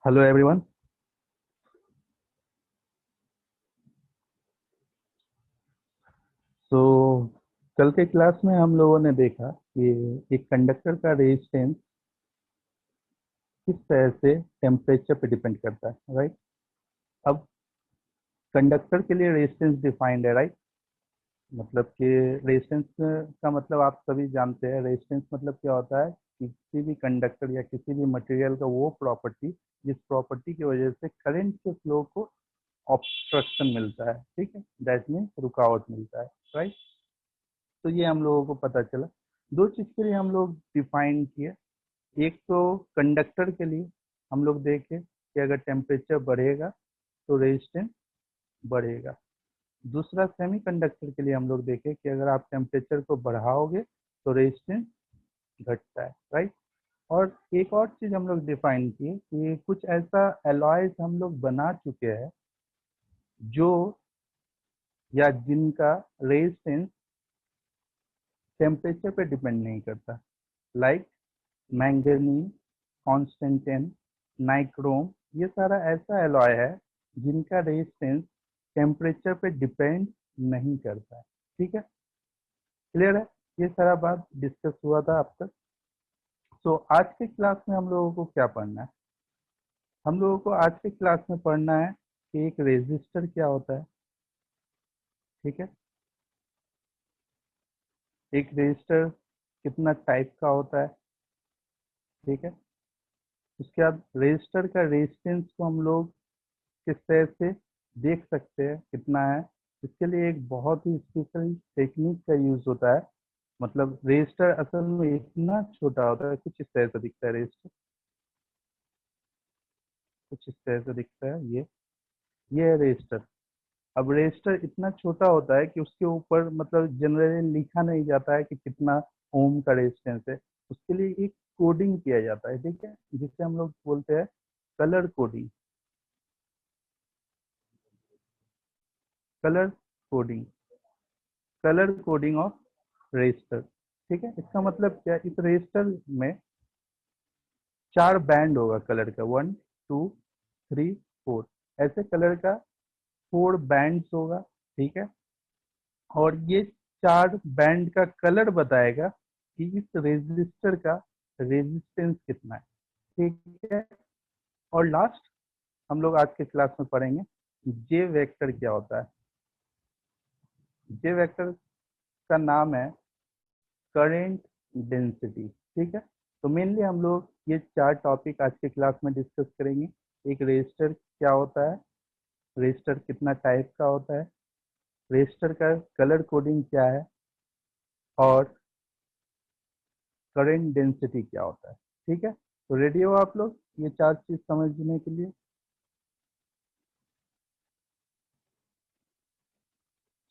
Hello everyone. तो कल के क्लास में हम लोगों ने देखा कि एक कंडक्टर का रेजिस्टेंस किस तरह से टेम्परेचर पे डिपेंड करता है, राइट। अब कंडक्टर के लिए रेजिस्टेंस डिफाइंड है, राइट। मतलब कि रेजिस्टेंस का मतलब आप सभी जानते हैं। रेजिस्टेंस मतलब क्या होता है? किसी भी कंडक्टर या किसी भी मटेरियल का वो प्रॉपर्टी जिस प्रॉपर्टी की वजह से करंट के फ्लो को ऑब्स्ट्रक्शन मिलता है, ठीक है, दैट मीन्स रुकावट मिलता है, राइट। तो ये हम लोगों को पता चला। दो चीज के लिए हम लोग डिफाइन किए। एक तो कंडक्टर के लिए हम लोग देखे कि अगर टेम्परेचर बढ़ेगा तो रेजिस्टेंस बढ़ेगा। दूसरा सेमी कंडक्टर के लिए हम लोग देखे कि अगर आप टेम्परेचर को बढ़ाओगे तो रेजिस्टेंस घटता है, राइट। और एक और चीज हम लोग डिफाइन किए कि कुछ ऐसा एलॉयज हम लोग बना चुके हैं जो या जिनका रेजिस्टेंस टेम्परेचर पे डिपेंड नहीं करता, लाइक मैंगनीज, कॉन्स्टेंटेन, नाइक्रोम। ये सारा ऐसा एलॉय है जिनका रेजिस्टेंस टेम्परेचर पे डिपेंड नहीं करता है, ठीक है। क्लियर है? ये सारा बात डिस्कस हुआ था अब तक। तो आज के क्लास में हम लोगों को क्या पढ़ना है? हम लोगों को आज के क्लास में पढ़ना है कि एक रेजिस्टर क्या होता है, ठीक है। एक रेजिस्टर कितना टाइप का होता है, ठीक है। उसके बाद रेजिस्टर का रेजिस्टेंस को हम लोग किस तरह से देख सकते हैं कितना है। इसके लिए एक बहुत ही स्पेशल टेक्निक का यूज होता है। मतलब रजिस्टर असल में इतना छोटा होता है, कुछ इस तरह से दिखता है रजिस्टर, कुछ इस तरह से दिखता है। ये है रजिस्टर। अब रजिस्टर इतना छोटा होता है कि उसके ऊपर मतलब जनरली लिखा नहीं जाता है कि कितना ओम का रेजिस्टेंस है। उसके लिए एक कोडिंग किया जाता है, ठीक है, जिसे हम लोग बोलते हैं colour coding. Colour coding, colour coding of register, ठीक है। इसका मतलब क्या? इस रजिस्टर में चार बैंड होगा कलर का, 1 2 3 4, ऐसे कलर का 4 बैंड्स होगा, ठीक है। और ये चार बैंड का कलर बताएगा कि इस रेजिस्टर का रेजिस्टेंस कितना है, ठीक है। और लास्ट हम लोग आज के क्लास में पढ़ेंगे जे वेक्टर क्या होता है। जे वेक्टर का नाम है करेंट डेंसिटी, ठीक है। तो मेनली हम लोग ये चार टॉपिक आज के क्लास में डिस्कस करेंगे। एक रजिस्टर क्या होता है, रजिस्टर कितना टाइप का होता है, रजिस्टर का कलर कोडिंग क्या है, और करंट डेंसिटी क्या होता है, ठीक है। तो रेडी हो आप लोग ये चार चीज समझने के लिए?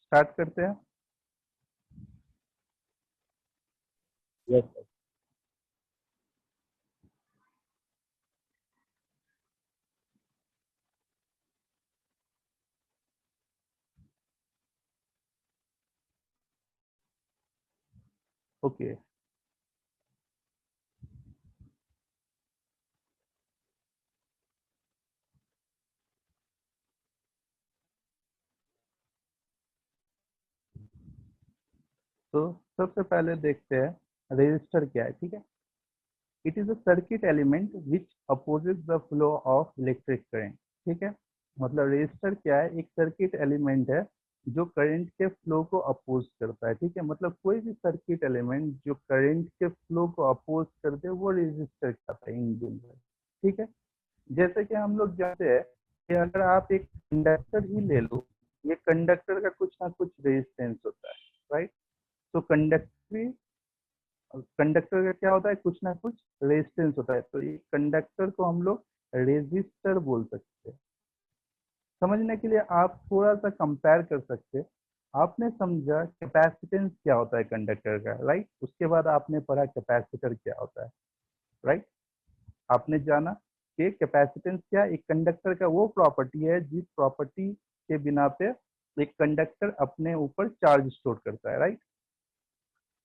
स्टार्ट करते हैं। Yes sir. ओके। तो सबसे पहले देखते हैं रजिस्टर क्या है, ठीक है। It is a circuit element which opposes the flow of electric current, ठीक है। मतलब रजिस्टर क्या है? एक सर्किट एलिमेंट है जो करंट के फ्लो को अपोज करता है, ठीक है। मतलब कोई भी सर्किट एलिमेंट जो करंट के फ्लो को अपोज कर दे वो रजिस्टर कहता है इन जनरल, ठीक है। जैसे कि हम लोग जानते हैं कि अगर आप एक कंडक्टर ही ले लो, ये कंडक्टर का कुछ ना कुछ रेजिस्टेंस होता है, राइट। तो कंडक्टर कंडक्टर का क्या होता है? कुछ ना कुछ रेजिस्टेंस होता है। तो ये कंडक्टर को हम लोग रेजिस्टर बोल सकते हैं। समझने के लिए आप थोड़ा सा कंपेयर कर सकते हैं। आपने समझा कैपेसिटेंस क्या होता है कंडक्टर का, राइट। उसके बाद आपने पढ़ा कैपेसिटर क्या होता है, राइट। आपने जाना कि कैपेसिटेंस क्या, एक कंडक्टर का वो प्रॉपर्टी है जिस प्रॉपर्टी के बिना पे एक कंडक्टर अपने ऊपर चार्ज स्टोर करता है, राइट।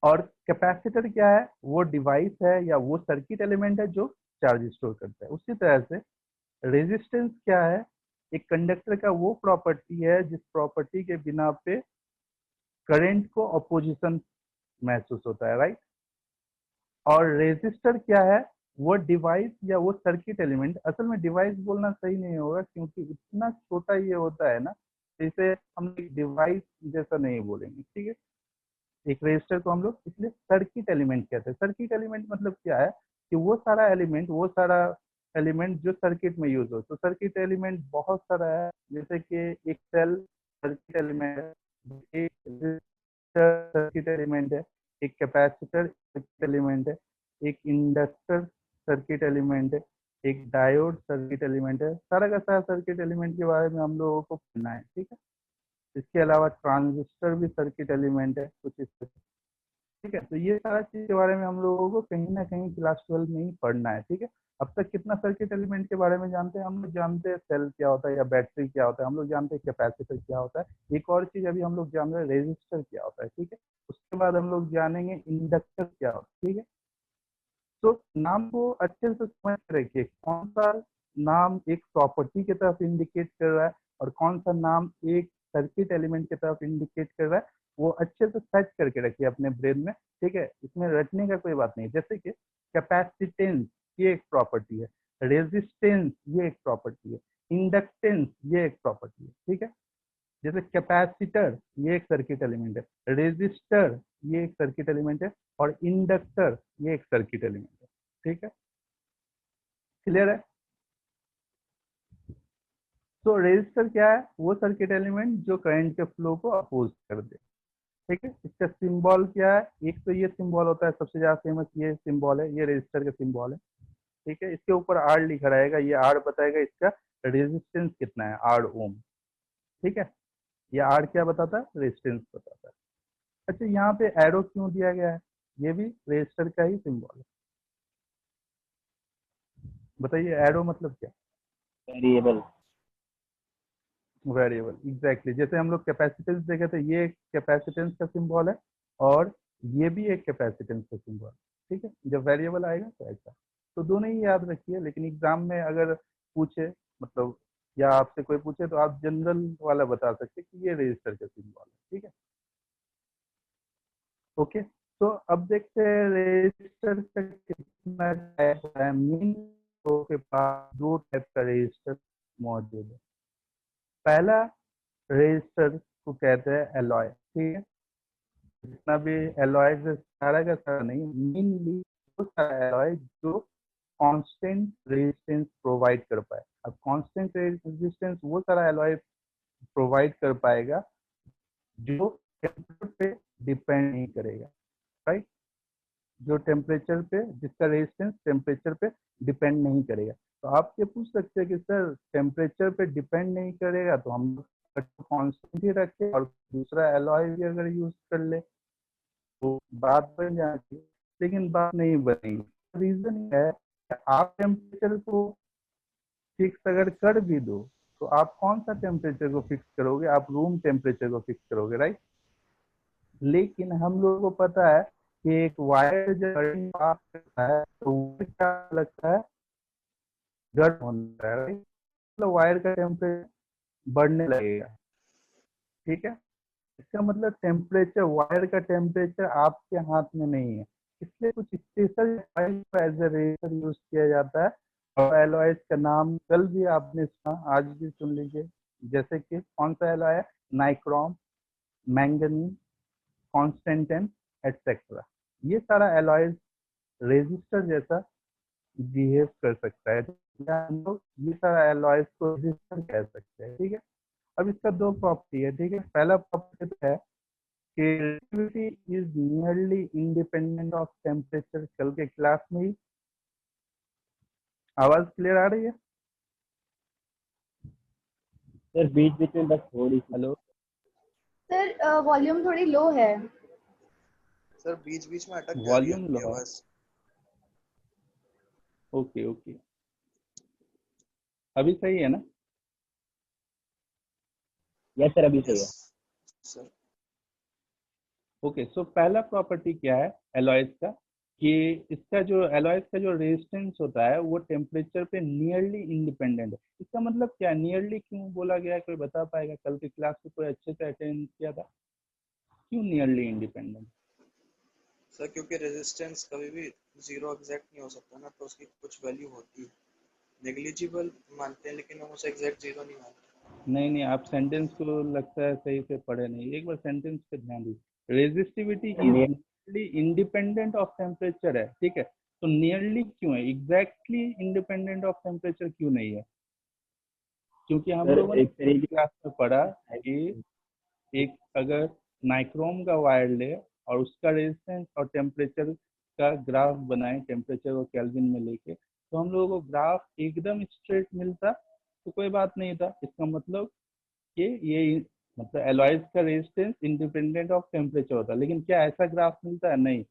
और कैपेसिटर क्या है? वो डिवाइस है या वो सर्किट एलिमेंट है जो चार्ज स्टोर करता है। उसी तरह से रेजिस्टेंस क्या है? एक कंडक्टर का वो प्रॉपर्टी है जिस प्रॉपर्टी के बिना पे करंट को अपोजिशन महसूस होता है, राइट। और रेजिस्टर क्या है? वो डिवाइस या वो सर्किट एलिमेंट, असल में डिवाइस बोलना सही नहीं होगा क्योंकि इतना छोटा ये होता है ना, इसे हम डिवाइस जैसा नहीं बोलेंगे, ठीक है। एक रेजिस्टर को हम लोग इसलिए सर्किट एलिमेंट कहते हैं। सर्किट एलिमेंट मतलब क्या है कि वो सारा एलिमेंट जो सर्किट में यूज हो। तो सर्किट एलिमेंट बहुत सारा है, जैसे कि एक सेल सर्किट एलिमेंट है, एक रेजिस्टर सर्किट एलिमेंट है, एक कैपेसिटर सर्किट एलिमेंट है, एक इंडक्टर सर्किट एलिमेंट है, एक डायोड सर्किट एलिमेंट है। सारा का सारा सर्किट एलिमेंट के बारे में हम लोगों को पढ़ना है, ठीक है। इसके अलावा ट्रांजिस्टर भी सर्किट एलिमेंट है कुछ इस तरह, ठीक है। तो ये सारा चीज के बारे में हम लोगों को कहीं ना कहीं क्लास 12 में ही पढ़ना है, ठीक है। अब तक कितना सर्किट एलिमेंट के बारे में जानते हैं? हम लोग जानते हैं सेल क्या होता है या बैटरी क्या होता है, हम लोग जानते हैं कैपेसिटर क्या होता है। एक और चीज अभी हम लोग जान रहे हैं, रेजिस्टर क्या होता है, ठीक है। उसके बाद हम लोग जानेंगे इंडक्टर क्या होता है, ठीक है। तो नाम को अच्छे से समझ के रखिए, कौन सा नाम एक प्रॉपर्टी की तरफ इंडिकेट कर रहा है और कौन सा नाम एक सर्किट एलिमेंट की तरफ इंडिकेट कर रहा है, वो अच्छे से सेट करके रखिए अपने ब्रेन में, ठीक है। इसमें रटने का कोई बात नहीं। जैसे कि कैपेसिटेंस ये एक प्रॉपर्टी है, रेजिस्टेंस ये एक प्रॉपर्टी है, इंडक्टेंस ये एक प्रॉपर्टी है, ठीक है। जैसे कैपेसिटर ये एक सर्किट एलिमेंट है, रेजिस्टर ये एक सर्किट एलिमेंट है और इंडक्टर ये एक सर्किट एलिमेंट है, ठीक है। क्लियर है? तो रेजिस्टर क्या है? वो सर्किट एलिमेंट जो करंट के फ्लो को अपोज कर दे, ठीक है। इसका सिंबल क्या है? एक तो ये सिंबल होता है, सबसे ज्यादा फेमस ये सिंबल है, ये रेजिस्टर का सिंबल है, ठीक है। इसके ऊपर आर लिखा रहेगा, ये आर बताएगा इसका रेजिस्टेंस कितना है, आर ओम, ठीक है। ये आर क्या बताता है? रेजिस्टेंस बताता है। अच्छा, यहाँ पे एरो क्यों दिया गया है? ये भी रेजिस्टर का ही सिंबल है। बताइए एरो मतलब क्या? वेरिएबल। Variable, exactly. जैसे हम लोग कैपेसिटेंस देखे थे, ये एक कैपेसिटेंस का सिंबल है और ये भी एक कैपेसिटेंस का सिंबल है, ठीक है। जब वेरिएबल आएगा तो ऐसा, तो दोनों ही याद रखिए। लेकिन एग्जाम में अगर पूछे, मतलब या आपसे कोई पूछे, तो आप जनरल वाला बता सकते कि ये रजिस्टर का सिंबल है, ठीक है। ओके, तो अब देखते हैं रजिस्टर का कितना टाइप है। मेन के पास दो टाइप का रजिस्टर मौजूद है। पहला रजिस्टर को कहते हैं एलॉय, ठीक है। जितना भी एलॉय से सारा का सारा नहीं, मेनली वो सारा एलॉय जो कांस्टेंट रेजिस्टेंस प्रोवाइड कर पाए। अब कांस्टेंट रेजिस्टेंस वो सारा एलॉय प्रोवाइड कर पाएगा जो टेम्परेचर पे डिपेंड नहीं करेगा, राइट। जो टेम्परेचर पे, जिसका रेजिस्टेंस टेम्परेचर पे डिपेंड नहीं करेगा। तो आप ये पूछ सकते हैं कि सर टेम्परेचर पे डिपेंड नहीं करेगा तो हम कांस्टेंट ही रखें और दूसरा एलॉय भी अगर यूज कर ले तो बात बन जाती है। लेकिन बात नहीं बनेगी। रीजन है आप टेम्परेचर को फिक्स अगर कर भी दो तो आप कौन सा टेम्परेचर को फिक्स करोगे? आप रूम टेम्परेचर को फिक्स करोगे, राइट। लेकिन हम लोगों को पता है कि एक वायर जब करंट पास करता है तो क्या लगता है? गर्म होता है, राइट। मतलब वायर का टेम्परेचर बढ़ने लगेगा, ठीक है। इसका मतलब टेम्परेचर, वायर का टेम्परेचर आपके हाथ में नहीं है। इसलिए कुछ special as a razor use किया जाता है। और एलॉयज का नाम कल भी आपने सुना, आज भी सुन लीजिए। जैसे कि कौन सा एलॉय है? Nichrome, manganese, constantan, etcetera. ये सारा एलॉयज रेजिस्टर जैसा बिहेव कर सकता है, या हम लोग ये सारा एलॉयज को रेजिस्टर कह सकते हैं, ठीक है। अब इसका दो प्रॉपर्टी है, ठीक है। पहला प्रॉपर्टी है कि resistivity is nearly independent of temperature. कल के क्लास में ही आवाज क्लियर आ रही है? सर बीच बीच में बस थोड़ी सी। हेलो सर वॉल्यूम थोड़ी लो है। सर बीच बीच में अटक जा रही है वॉल्यूम आपकी लो? आवाज। ओके ओके, अभी सही है ना? यस सर, अभी सही यस है। सर। ओके, सो पहला प्रॉपर्टी क्या है एलॉयज का? कि इसका जो एलॉयज का जो रेजिस्टेंस होता है वो टेम्परेचर पे नियरली इंडिपेंडेंट है। इसका मतलब क्या, नियरली क्यों बोला गया है, कोई बता पाएगा? कल की क्लास में कोई अच्छे से अटेंड किया था? क्यों नियरली इंडिपेंडेंट? सर क्योंकि रेजिस्टेंस कभी भी जीरो एग्जैक्ट नहीं हो सकता ना, तो उसकी कुछ वैल्यू होती है। नेग्लिजिबल मानते हैं लेकिन हम उसे एग्जैक्ट जीरो नहीं मानते। नहीं, आप सेंटेंस को लगता है सही से पढ़े नहीं, एक बार सेंटेंस पे ध्यान दीजिए। Resistivity is nearly independent of temperature है, ठीक है? तो नियरली क्यों है, एग्जैक्टली इंडिपेंडेंट ऑफ टेम्परेचर क्यों नहीं है? क्योंकि हम सर लोगों ने एक तरीके क्लास में पढ़ा कि एक अगर नाइक्रोम का वायर ले और उसका रेजिस्टेंस और टेम्परेचर का ग्राफ बनाए, टेम्परेचर को केल्विन में लेके, तो हम लोगों को ग्राफ एकदम स्ट्रेट मिलता तो कोई बात नहीं था। इसका मतलब कि ये मतलब एलॉयज का रेजिस्टेंस इंडिपेंडेंट ऑफ टेम्परेचर होता है, लेकिन क्या ऐसा ग्राफ मिलता है? नहीं।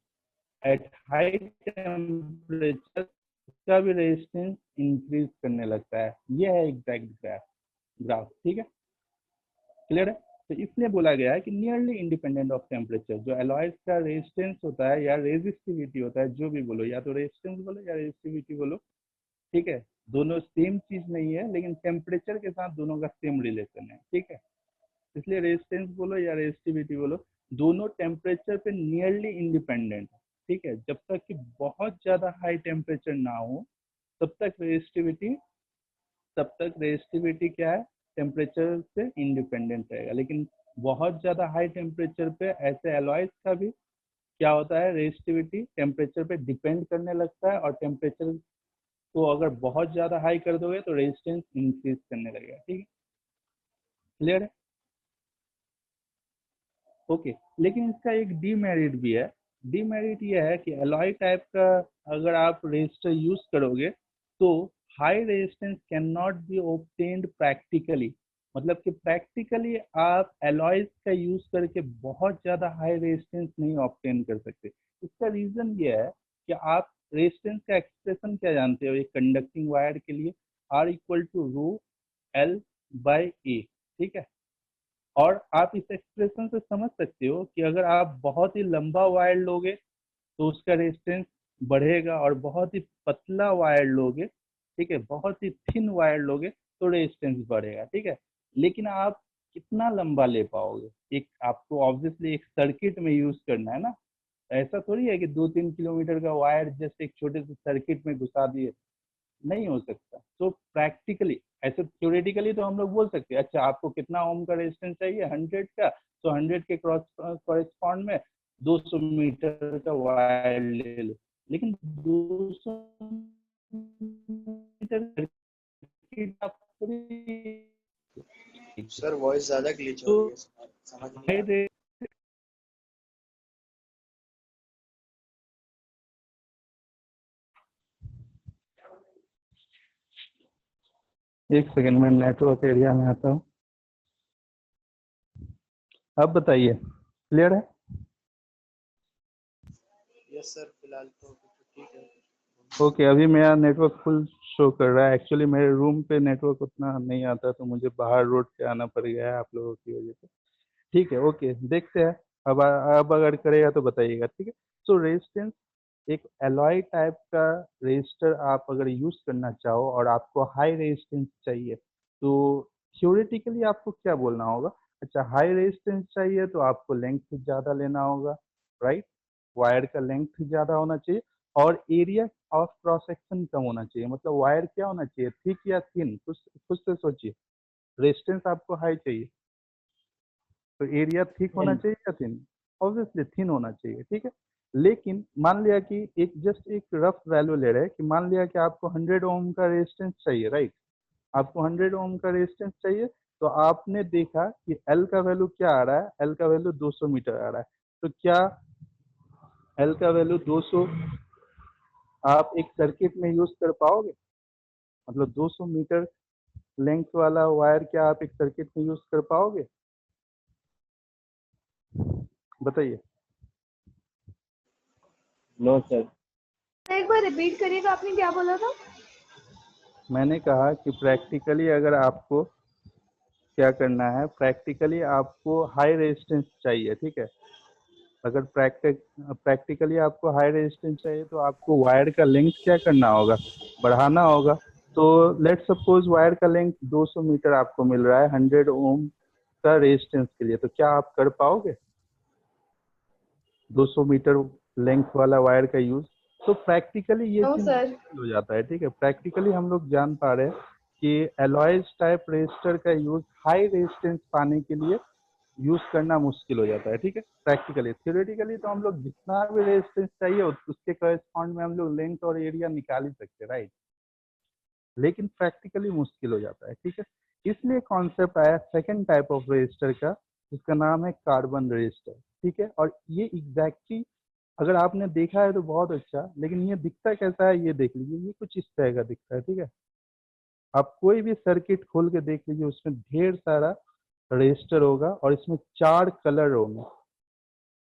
एट हाई टेम्परेचर इसका भी रेजिस्टेंस इंक्रीज करने लगता है। ये है एग्जैक्ट ग्राफ, ठीक है? क्लियर है? तो इसलिए बोला गया है कि नियरली इंडिपेंडेंट ऑफ टेम्परेचर जो एलॉयज का रेजिस्टेंस होता है या रेजिस्टिविटी होता है, जो भी बोलो, या तो रेजिस्टेंस बोलो या रेजिस्टिविटी बोलो, ठीक है? दोनों सेम चीज नहीं है, लेकिन टेम्परेचर के साथ दोनों का सेम रिलेशन है, ठीक है? इसलिए रेजिस्टेंस बोलो या रेजिस्टिविटी बोलो, दोनों टेम्परेचर पे नियरली इंडिपेंडेंट है, ठीक है? जब तक कि बहुत ज्यादा हाई टेम्परेचर ना हो तब तक रेजिस्टिविटी क्या है, टेम्परेचर से इंडिपेंडेंट रहेगा। लेकिन बहुत ज्यादा हाई टेम्परेचर पे ऐसे एलॉयज का भी क्या होता है, रेजिस्टिविटी टेम्परेचर पे डिपेंड करने लगता है, और टेम्परेचर को अगर बहुत ज्यादा हाई कर दोगे तो रेजिस्टेंस इंक्रीज करने लगेगा, ठीक है? क्लियर है? ओके। लेकिन इसका एक डीमेरिट भी है। डीमेरिट ये है कि एलॉय टाइप का अगर आप रेजिस्टर यूज करोगे तो high resistance can not be obtained practically. मतलब कि प्रैक्टिकली आप एलॉयज का यूज करके बहुत ज्यादा हाई रेजिस्टेंस नहीं ऑब्टेन कर सकते। इसका रीजन ये है कि आप रेजिस्टेंस का एक्सप्रेशन क्या जानते हो एक कंडक्टिंग वायर के लिए? R equal to rho l by A, ठीक है? और आप इस एक्सप्रेशन से समझ सकते हो कि अगर आप बहुत ही लंबा वायर लोगे तो उसका रेजिस्टेंस बढ़ेगा, और बहुत ही पतला वायर लोगे, ठीक है, बहुत ही थिन वायर लोगे तो रेजिस्टेंस बढ़ेगा, ठीक है? लेकिन आप कितना लंबा ले पाओगे? एक आपको ऑब्वियसली एक सर्किट में यूज करना है ना, ऐसा थोड़ी है कि 2-3 किलोमीटर का वायर जस्ट एक छोटे से सर्किट में घुसा दिए, नहीं हो सकता। तो प्रैक्टिकली ऐसे थ्योरेटिकली तो हम लोग बोल सकते हैं, अच्छा आपको कितना ओम का रेजिस्टेंस चाहिए, 100 का, तो 100 के क्रॉस कॉरेस्पॉन्ड में 200 मीटर का वायर ले लो। लेकिन 200 मीटर सर्किट आप सर वॉइस ज्यादा ग्लिच हो तो रही है, समझ नहीं आ रहा। एक सेकंड में नेटवर्क एरिया में आता हूँ। अब बताइए, क्लियर है? यस सर, फिलहाल तो ठीक है। ओके, अभी मेरा नेटवर्क फुल शो कर रहा है। एक्चुअली मेरे रूम पे नेटवर्क उतना नहीं आता, तो मुझे बाहर रोड से आना पड़ गया है आप लोगों की वजह से। ठीक है, ओके, देखते हैं। अब अगर करेगा तो बताइएगा, ठीक है? सो रेजिस्टेंस, एक एलॉय टाइप का रेजिस्टर आप अगर यूज करना चाहो और आपको हाई रेजिस्टेंस चाहिए, तो थ्योरेटिकली आपको क्या बोलना होगा? अच्छा, हाई रेजिस्टेंस चाहिए तो आपको लेंथ ज़्यादा लेना होगा, राइट? वायर का लेंथ ज़्यादा होना चाहिए और एरिया ऑफ क्रॉस सेक्शन कम होना चाहिए। मतलब वायर क्या होना चाहिए, थिक या थिन? खुद से सोचिए। रेजिस्टेंस आपको हाई चाहिए तो एरिया थिक होना चाहिए या थिन? ऑब्वियसली थिन होना चाहिए, ठीक है? लेकिन मान लिया कि एक जस्ट एक रफ वैल्यू ले रहे हैं कि मान लिया कि आपको 100 ओम का रेजिस्टेंस चाहिए, राइट? आपको 100 ओम का रेजिस्टेंस चाहिए, तो आपने देखा कि एल का वैल्यू क्या आ रहा है, एल का वैल्यू 200 मीटर आ रहा है। तो क्या एल का वैल्यू 200 आप एक सर्किट में यूज कर पाओगे? मतलब 200 मीटर लेंथ वाला वायर क्या आप एक सर्किट में यूज कर पाओगे? बताइए। No sir. एक बार रिपीट करिएगा, आपने क्या बोला था? मैंने कहा कि प्रैक्टिकली अगर आपको क्या करना है, प्रैक्टिकली आपको हाई रेजिस्टेंस चाहिए, ठीक है? अगर प्रैक्टिकली आपको हाई रेजिस्टेंस चाहिए तो आपको वायर का लेंथ क्या करना होगा, बढ़ाना होगा। तो लेट सपोज वायर का लेंथ 200 मीटर आपको मिल रहा है 100 ओम का रेजिस्टेंस के लिए, तो क्या आप कर पाओगे 200 मीटर लेंथ वाला वायर का यूज? तो प्रैक्टिकली ये नो चीज सर। मुश्किल हो जाता है। ठीक है, प्रैक्टिकली हम लोग जान पा रहे हैं कि एलॉयज टाइप रेजिस्टर का यूज हाई रेजिस्टेंस पाने के लिए यूज करना मुश्किल हो जाता है। ठीक है, प्रैक्टिकली। थ्योरेटिकली तो हम लोग जितना भी रेजिस्टेंस चाहिए उसके करस्पॉन्ड में हम लोग लेंथ और एरिया निकाल ही सकते हैं, राइट। लेकिन प्रैक्टिकली मुश्किल हो जाता है। ठीक है, इसलिए कॉन्सेप्ट आया सेकंड टाइप ऑफ रजिस्टर का, जिसका नाम है कार्बन रजिस्टर। ठीक है, और ये एग्जैक्टली अगर आपने देखा है तो बहुत अच्छा, लेकिन ये दिखता कैसा है ये देख लीजिए, ये कुछ इस तरह का दिखता है। ठीक है, आप कोई भी सर्किट खोल के देख लीजिए, उसमें ढेर सारा रजिस्टर होगा और इसमें 4 कलर होंगे,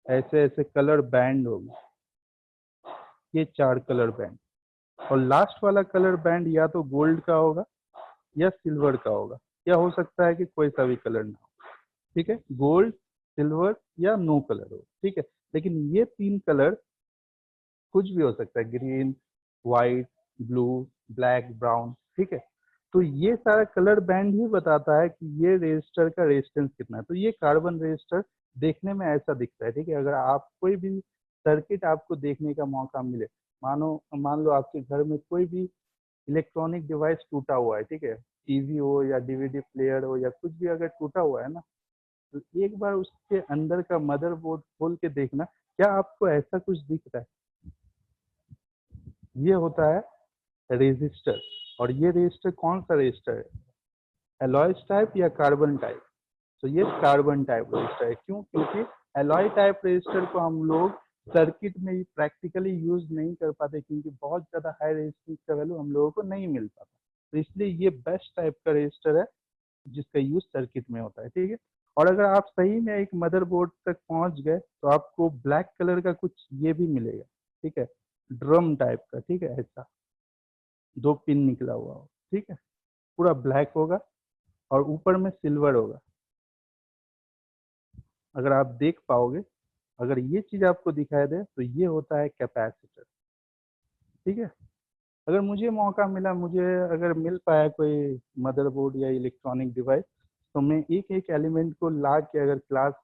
ऐसे ऐसे कलर बैंड होंगे, ये 4 कलर बैंड। और लास्ट वाला कलर बैंड या तो गोल्ड का होगा या सिल्वर का होगा, या हो सकता है कि कोई सा भी कलर ना हो। ठीक है, गोल्ड, सिल्वर या नो कलर हो। ठीक है, लेकिन ये 3 कलर कुछ भी हो सकता है, green, white, blue, black, brown. ठीक है, तो ये सारा कलर बैंड ही बताता है कि ये रेजिस्टर का रेजिस्टेंस कितना है। तो ये कार्बन रेजिस्टर देखने में ऐसा दिखता है। ठीक है, अगर आप कोई भी सर्किट आपको देखने का मौका मिले, मान लो आपके घर में कोई भी इलेक्ट्रॉनिक डिवाइस टूटा हुआ है, ठीक है, टीवी हो या डीवीडी प्लेयर हो या कुछ भी अगर टूटा हुआ है ना, तो एक बार उसके अंदर का मदरबोर्ड खोल के देखना, क्या आपको ऐसा कुछ दिख रहा है? ये होता है रेजिस्टर। और ये रेजिस्टर कौन सा रेजिस्टर है, एलॉयज टाइप या कार्बन टाइप? तो ये कार्बन टाइप रजिस्टर है। क्यों? क्योंकि एलॉय टाइप रजिस्टर को हम लोग सर्किट में प्रैक्टिकली यूज नहीं कर पाते, क्योंकि बहुत ज़्यादा हाई रेजिस्टेंस का वैल्यू हम लोगों को नहीं मिल पाता। तो इसलिए ये बेस्ट टाइप का रजिस्टर है जिसका यूज सर्किट में होता है। ठीक है, और अगर आप सही में एक मदरबोर्ड तक पहुंच गए तो आपको ब्लैक कलर का कुछ ये भी मिलेगा। ठीक है, ड्रम टाइप का। ठीक है, ऐसा 2 पिन निकला हुआ हो। ठीक है, पूरा ब्लैक होगा और ऊपर में सिल्वर होगा। अगर आप देख पाओगे, अगर ये चीज आपको दिखाई दे तो ये होता है कैपेसिटर। ठीक है, अगर मुझे मौका मिला, मुझे अगर मिल पाया कोई मदरबोर्ड या इलेक्ट्रॉनिक डिवाइस, तो मैं एक एक एलिमेंट को ला के अगर क्लास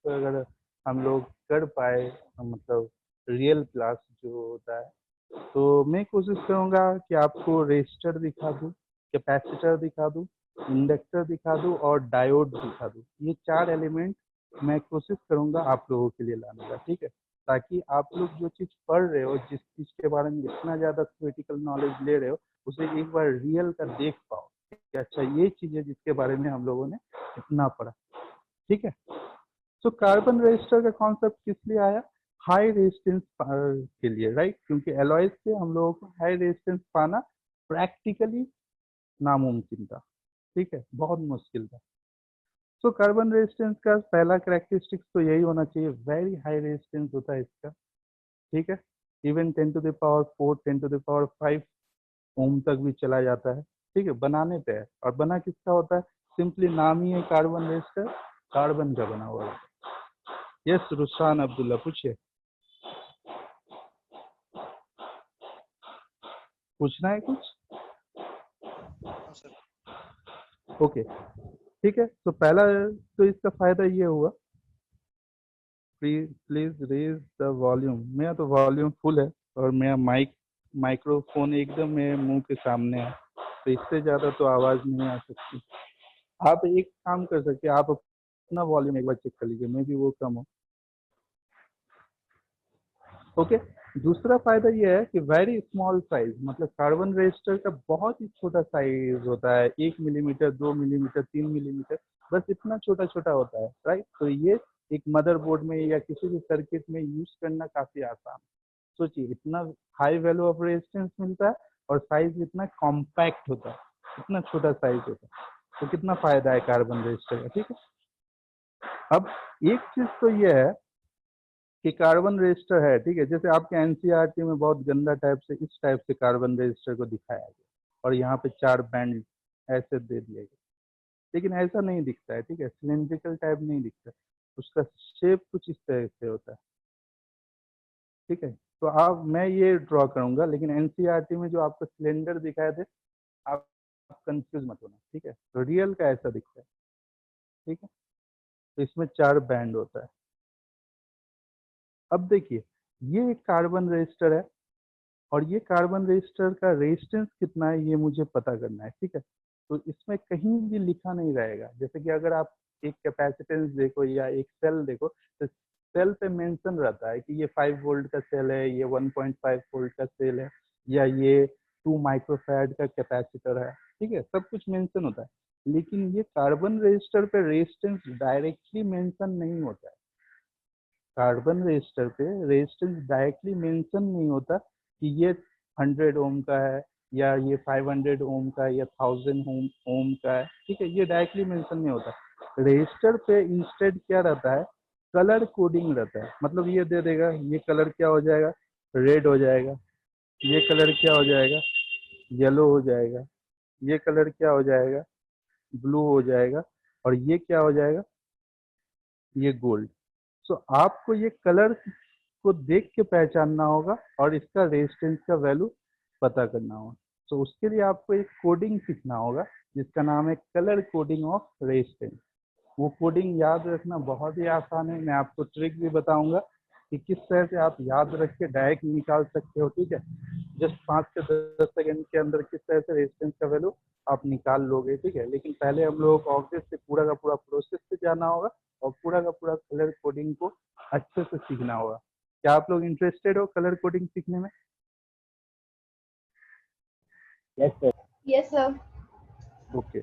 पर अगर हम लोग कर पाए, मतलब रियल क्लास जो होता है, तो मैं कोशिश करूँगा कि आपको रेजिस्टर दिखा दूँ, कैपेसिटर दिखा दूँ, इंडक्टर दिखा दूँ और डायोड दिखा दूँ। ये 4 एलिमेंट मैं कोशिश करूँगा आप लोगों के लिए लाने का। ठीक है, ताकि आप लोग जो चीज़ पढ़ रहे हो, जिस चीज़ के बारे में इतना ज़्यादा थ्योरेटिकल नॉलेज ले रहे हो, उसे एक बार रियल का देख पाओ कि अच्छा ये चीज़ है जिसके बारे में हम लोगों ने इतना पढ़ा। ठीक है, तो कार्बन रजिस्टर का कॉन्सेप्ट किस लिए आया? हाई रेजिस्टेंस के लिए, राइट। क्योंकि एलॉयज से हम लोगों को हाई रेजिस्टेंस पाना प्रैक्टिकली नामुमकिन था। ठीक है, बहुत मुश्किल था। तो कार्बन रेजिस्टेंस का पहला कैरेक्टरिस्टिक्स तो यही होना चाहिए, वेरी हाई रेजिस्टेंस होता है इसका। ठीक है, even 10 to the power 4, 10 to the power 5 ohm तक भी चला जाता है। ठीक है, बनाने पे है। और बना किसका होता है? सिंपली नाम ही है कार्बन रजिस्टर, कार्बन का बना हुआ है। यस रुस्तान अब्दुल्ला, पूछिए, पूछना है कुछ? हाँ सर। ओके, ठीक है। तो पहला तो इसका फायदा ये हुआ, प्लीज रेज द वॉल्यूम। मेरा तो वॉल्यूम फुल है और मेरा माइक्रोफोन एकदम मेरे मुंह के सामने है, तो इससे ज़्यादा तो आवाज़ नहीं आ सकती। आप एक काम कर सकते हैं, आप अपना वॉल्यूम एक बार चेक कर लीजिए, मे बी वो कम हो। ओके, दूसरा फायदा ये है कि वेरी स्मॉल साइज, मतलब कार्बन रजिस्टर का बहुत ही छोटा साइज होता है, 1 मिलीमीटर, 2 मिलीमीटर, 3 मिलीमीटर, बस इतना छोटा छोटा होता है, राइट। तो ये एक मदरबोर्ड में या किसी भी सर्किट में यूज करना काफी आसान। सोचिए, इतना हाई वैल्यू ऑफ रेजिस्टेंस मिलता है और साइज इतना कॉम्पैक्ट होता है, इतना छोटा साइज होता है, तो कितना फायदा है कार्बन रजिस्टर का। ठीक है, अब एक चीज तो ये है कि कार्बन रजिस्टर है, ठीक है, जैसे आपके एनसीईआरटी में बहुत गंदा टाइप से इस टाइप से कार्बन रजिस्टर को दिखाया गया और यहाँ पे 4 बैंड ऐसे दे दिए गए, लेकिन ऐसा नहीं दिखता है। ठीक है, सिलेंड्रिकल टाइप नहीं दिखता। उसका शेप कुछ इस तरह से होता है, ठीक है। तो आप मैं ये ड्रॉ करूंगा, लेकिन एनसीईआरटी में जो आपको सिलेंडर दिखाए थे आप कंफ्यूज मत होना, ठीक है। तो रियल का ऐसा दिखता है, ठीक है। तो इसमें 4 बैंड होता है। अब देखिए ये एक कार्बन रजिस्टर है और ये कार्बन रजिस्टर का रेजिस्टेंस कितना है ये मुझे पता करना है, ठीक है। तो इसमें कहीं भी लिखा नहीं रहेगा, जैसे कि अगर आप एक कैपेसिटेंस देखो या एक सेल देखो तो सेल पे मेंशन रहता है कि ये 5 वोल्ट का सेल है, ये 1.5 वोल्ट का सेल है, या ये 2 माइक्रोफैराड का कैपेसिटर है, ठीक है। सब कुछ मेंशन होता है, लेकिन ये कार्बन रजिस्टर पे रेजिस्टेंस डायरेक्टली मेंशन नहीं होता है। कार्बन रजिस्टर पे रेजिस्टेंस डायरेक्टली मेंशन नहीं होता कि ये 100 ओम का है या ये 500 ओम का है या 1000 ओम का है, ठीक है। ये डायरेक्टली मेंशन नहीं होता। रजिस्टर पे इंस्टेड क्या रहता है, कलर कोडिंग रहता है। मतलब ये दे देगा ये कलर क्या हो जाएगा, रेड हो जाएगा, ये कलर क्या हो जाएगा, येलो हो जाएगा, ये कलर क्या हो जाएगा, ब्लू हो जाएगा, और ये क्या हो जाएगा, ये गोल्ड। सो आपको ये कलर को देख के पहचानना होगा और इसका रेजिस्टेंस का वैल्यू पता करना होगा। तो उसके लिए आपको एक कोडिंग सीखना होगा जिसका नाम है कलर कोडिंग ऑफ रेजिस्टेंस। वो कोडिंग याद रखना बहुत ही आसान है। मैं आपको ट्रिक भी बताऊंगा कि किस तरह से आप याद रख के डायरेक्ट निकाल सकते हो, ठीक है। जस्ट 5 से 10 सेकंड के अंदर किस तरह से रेजिस्टेंस का वैल्यू आप निकाल लोगे, ठीक है। लेकिन पहले हम लोगों को ऑब्जेक्ट से पूरा का पूरा प्रोसेस से जाना होगा और पूरा का पूरा कलर कोडिंग को अच्छे से सीखना होगा। क्या आप लोग इंटरेस्टेड हो कलर कोडिंग सीखने में? Yes sir. Yes sir. Okay.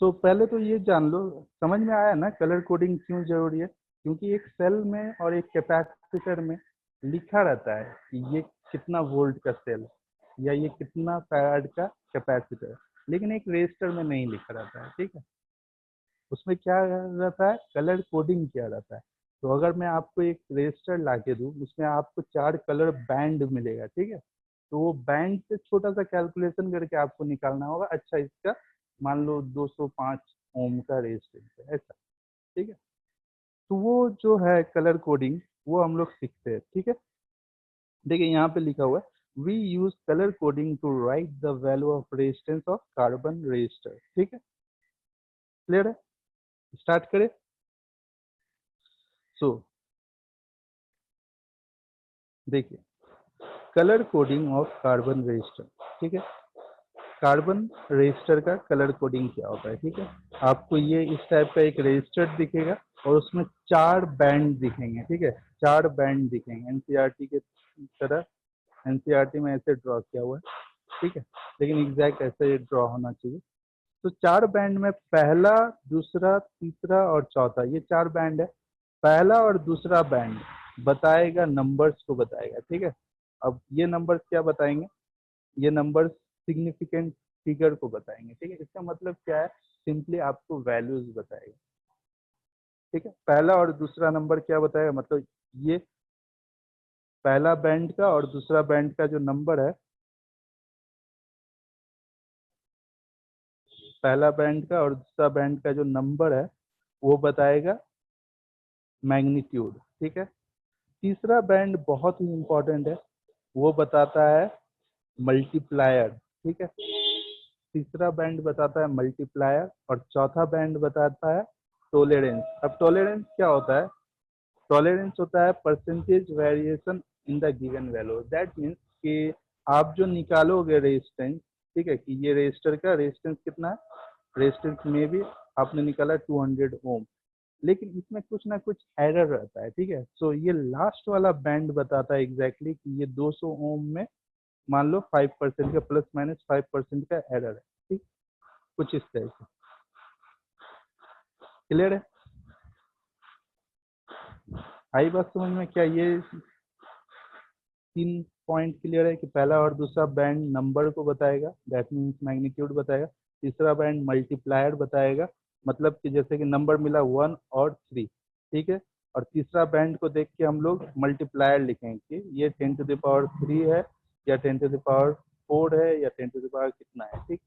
So पहले तो ये जान लो, समझ में आया ना कलर कोडिंग क्यों जरूरी है? क्योंकि एक सेल में और एक कैपेसिटर में लिखा रहता है कि ये कितना वोल्ट का सेल है या ये कितना फैराड का कैपेसिटर है, लेकिन एक रजिस्टर में नहीं लिखा रहता है, ठीक है। उसमें क्या रहता है, कलर कोडिंग किया रहता है। तो अगर मैं आपको एक रजिस्टर ला के दूँ उसमें आपको 4 कलर बैंड मिलेगा, ठीक है। तो वो बैंड से छोटा सा कैलकुलेशन करके आपको निकालना होगा, अच्छा इसका मान लो 205 ओम का रेजिस्टेंस है ऐसा, ठीक है। तो वो जो है कलर कोडिंग वो हम लोग सीखते हैं, ठीक है। देखिए यहाँ पे लिखा हुआ है we use colour coding to write the value of resistance of carbon resistor, ठीक है। क्लियर है? स्टार्ट करें। सो देखिए colour coding of carbon resistor, ठीक है। कार्बन रजिस्टर का कलर कोडिंग क्या होता है, ठीक है। आपको ये इस टाइप का एक रजिस्टर दिखेगा और उसमें 4 बैंड दिखेंगे, ठीक है। 4 बैंड दिखेंगे एनसीईआरटी के तरह। एनसीईआरटी में ऐसे ड्रॉ किया हुआ है, ठीक है, लेकिन एग्जैक्ट ऐसे ही ड्रॉ होना चाहिए। तो 4 बैंड में पहला, दूसरा, तीसरा और चौथा, ये 4 बैंड है। पहला और दूसरा बैंड बताएगा नंबर्स को बताएगा, ठीक है। अब ये नंबर्स क्या बताएंगे, ये नंबर्स सिग्निफिकेंट फिगर को बताएंगे, ठीक है। इसका मतलब क्या है, सिंपली आपको वैल्यूज बताएगा, ठीक है। पहला और दूसरा नंबर क्या बताएगा, मतलब ये पहला बैंड का और दूसरा बैंड का जो नंबर है, पहला बैंड का और दूसरा बैंड का जो नंबर है वो बताएगा मैग्नीट्यूड, ठीक है। तीसरा बैंड बहुत ही इंपॉर्टेंट है, वो बताता है मल्टीप्लायर, ठीक है। तीसरा बैंड बताता है मल्टीप्लायर और चौथा बैंड बताता है टॉलरेंस। अब टॉलरेंस क्या होता है, टॉलरेंस होता है percentage variation in the given value. That means कि आप जो निकालोगे रेजिस्टेंस, ठीक है, कि ये रेजिस्टर का रेजिस्टेंस कितना है, रेजिस्टेंस में भी आपने निकाला 200 ओम, लेकिन इसमें कुछ ना कुछ एरर रहता है, ठीक है। सो ये लास्ट वाला बैंड बताता है एग्जैक्टली कि ये 200 ओम में मान लो 5% का प्लस माइनस 5% का एरर है, ठीक, कुछ इस तरह से। क्लियर है? आई बात समझ में? क्या ये 3 पॉइंट क्लियर है कि पहला और दूसरा बैंड नंबर को बताएगा, दैट मीन्स मैग्नीट्यूड बताएगा। तीसरा बैंड मल्टीप्लायर बताएगा, मतलब कि जैसे कि नंबर मिला 1 और 3, ठीक है। और तीसरा बैंड को देख के हम लोग मल्टीप्लायर लिखेंगे कि ये 10⁻³ है या 10⁻⁴ है या 10 कितना है, ठीक।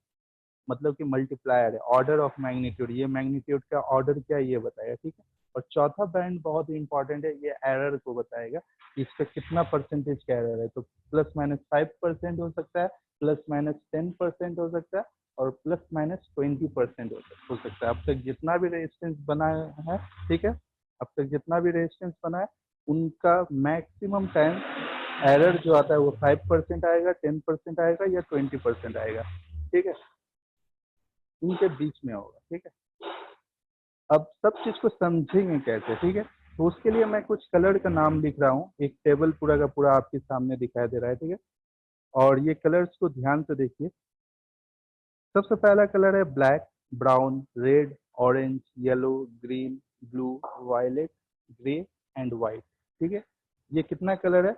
मतलब कि मल्टीप्लायर है, ऑर्डर ऑफ मैग्नीट्यूड, ये मैग्नीट्यूड का ऑर्डर क्या है ये बताएगा, ठीक है। और चौथा बैंड बहुत ही इंपॉर्टेंट है, ये एरर को बताएगा कि इस पर कितना परसेंटेज का एरर है। तो ±5% हो सकता है, ±10% हो सकता है, और ±20% हो सकता है। अब तक जितना भी रेजिस्टेंस बना है, ठीक है, अब तक जितना भी रेजिस्टेंस बना है उनका मैक्सिमम टाइम एरर जो आता है वो 5% आएगा, 10% आएगा या 20% आएगा, ठीक है, इनके बीच में होगा, ठीक है। अब सब चीज को समझेंगे कैसे, ठीक है। तो उसके लिए मैं कुछ कलर का नाम लिख रहा हूँ, एक टेबल पूरा का पूरा आपके सामने दिखाई दे रहा है, ठीक है। और ये कलर्स को ध्यान से देखिए। सबसे पहला कलर है black, brown, red, orange, yellow, green, blue, violet, grey and white, ठीक है। ये कितना कलर है?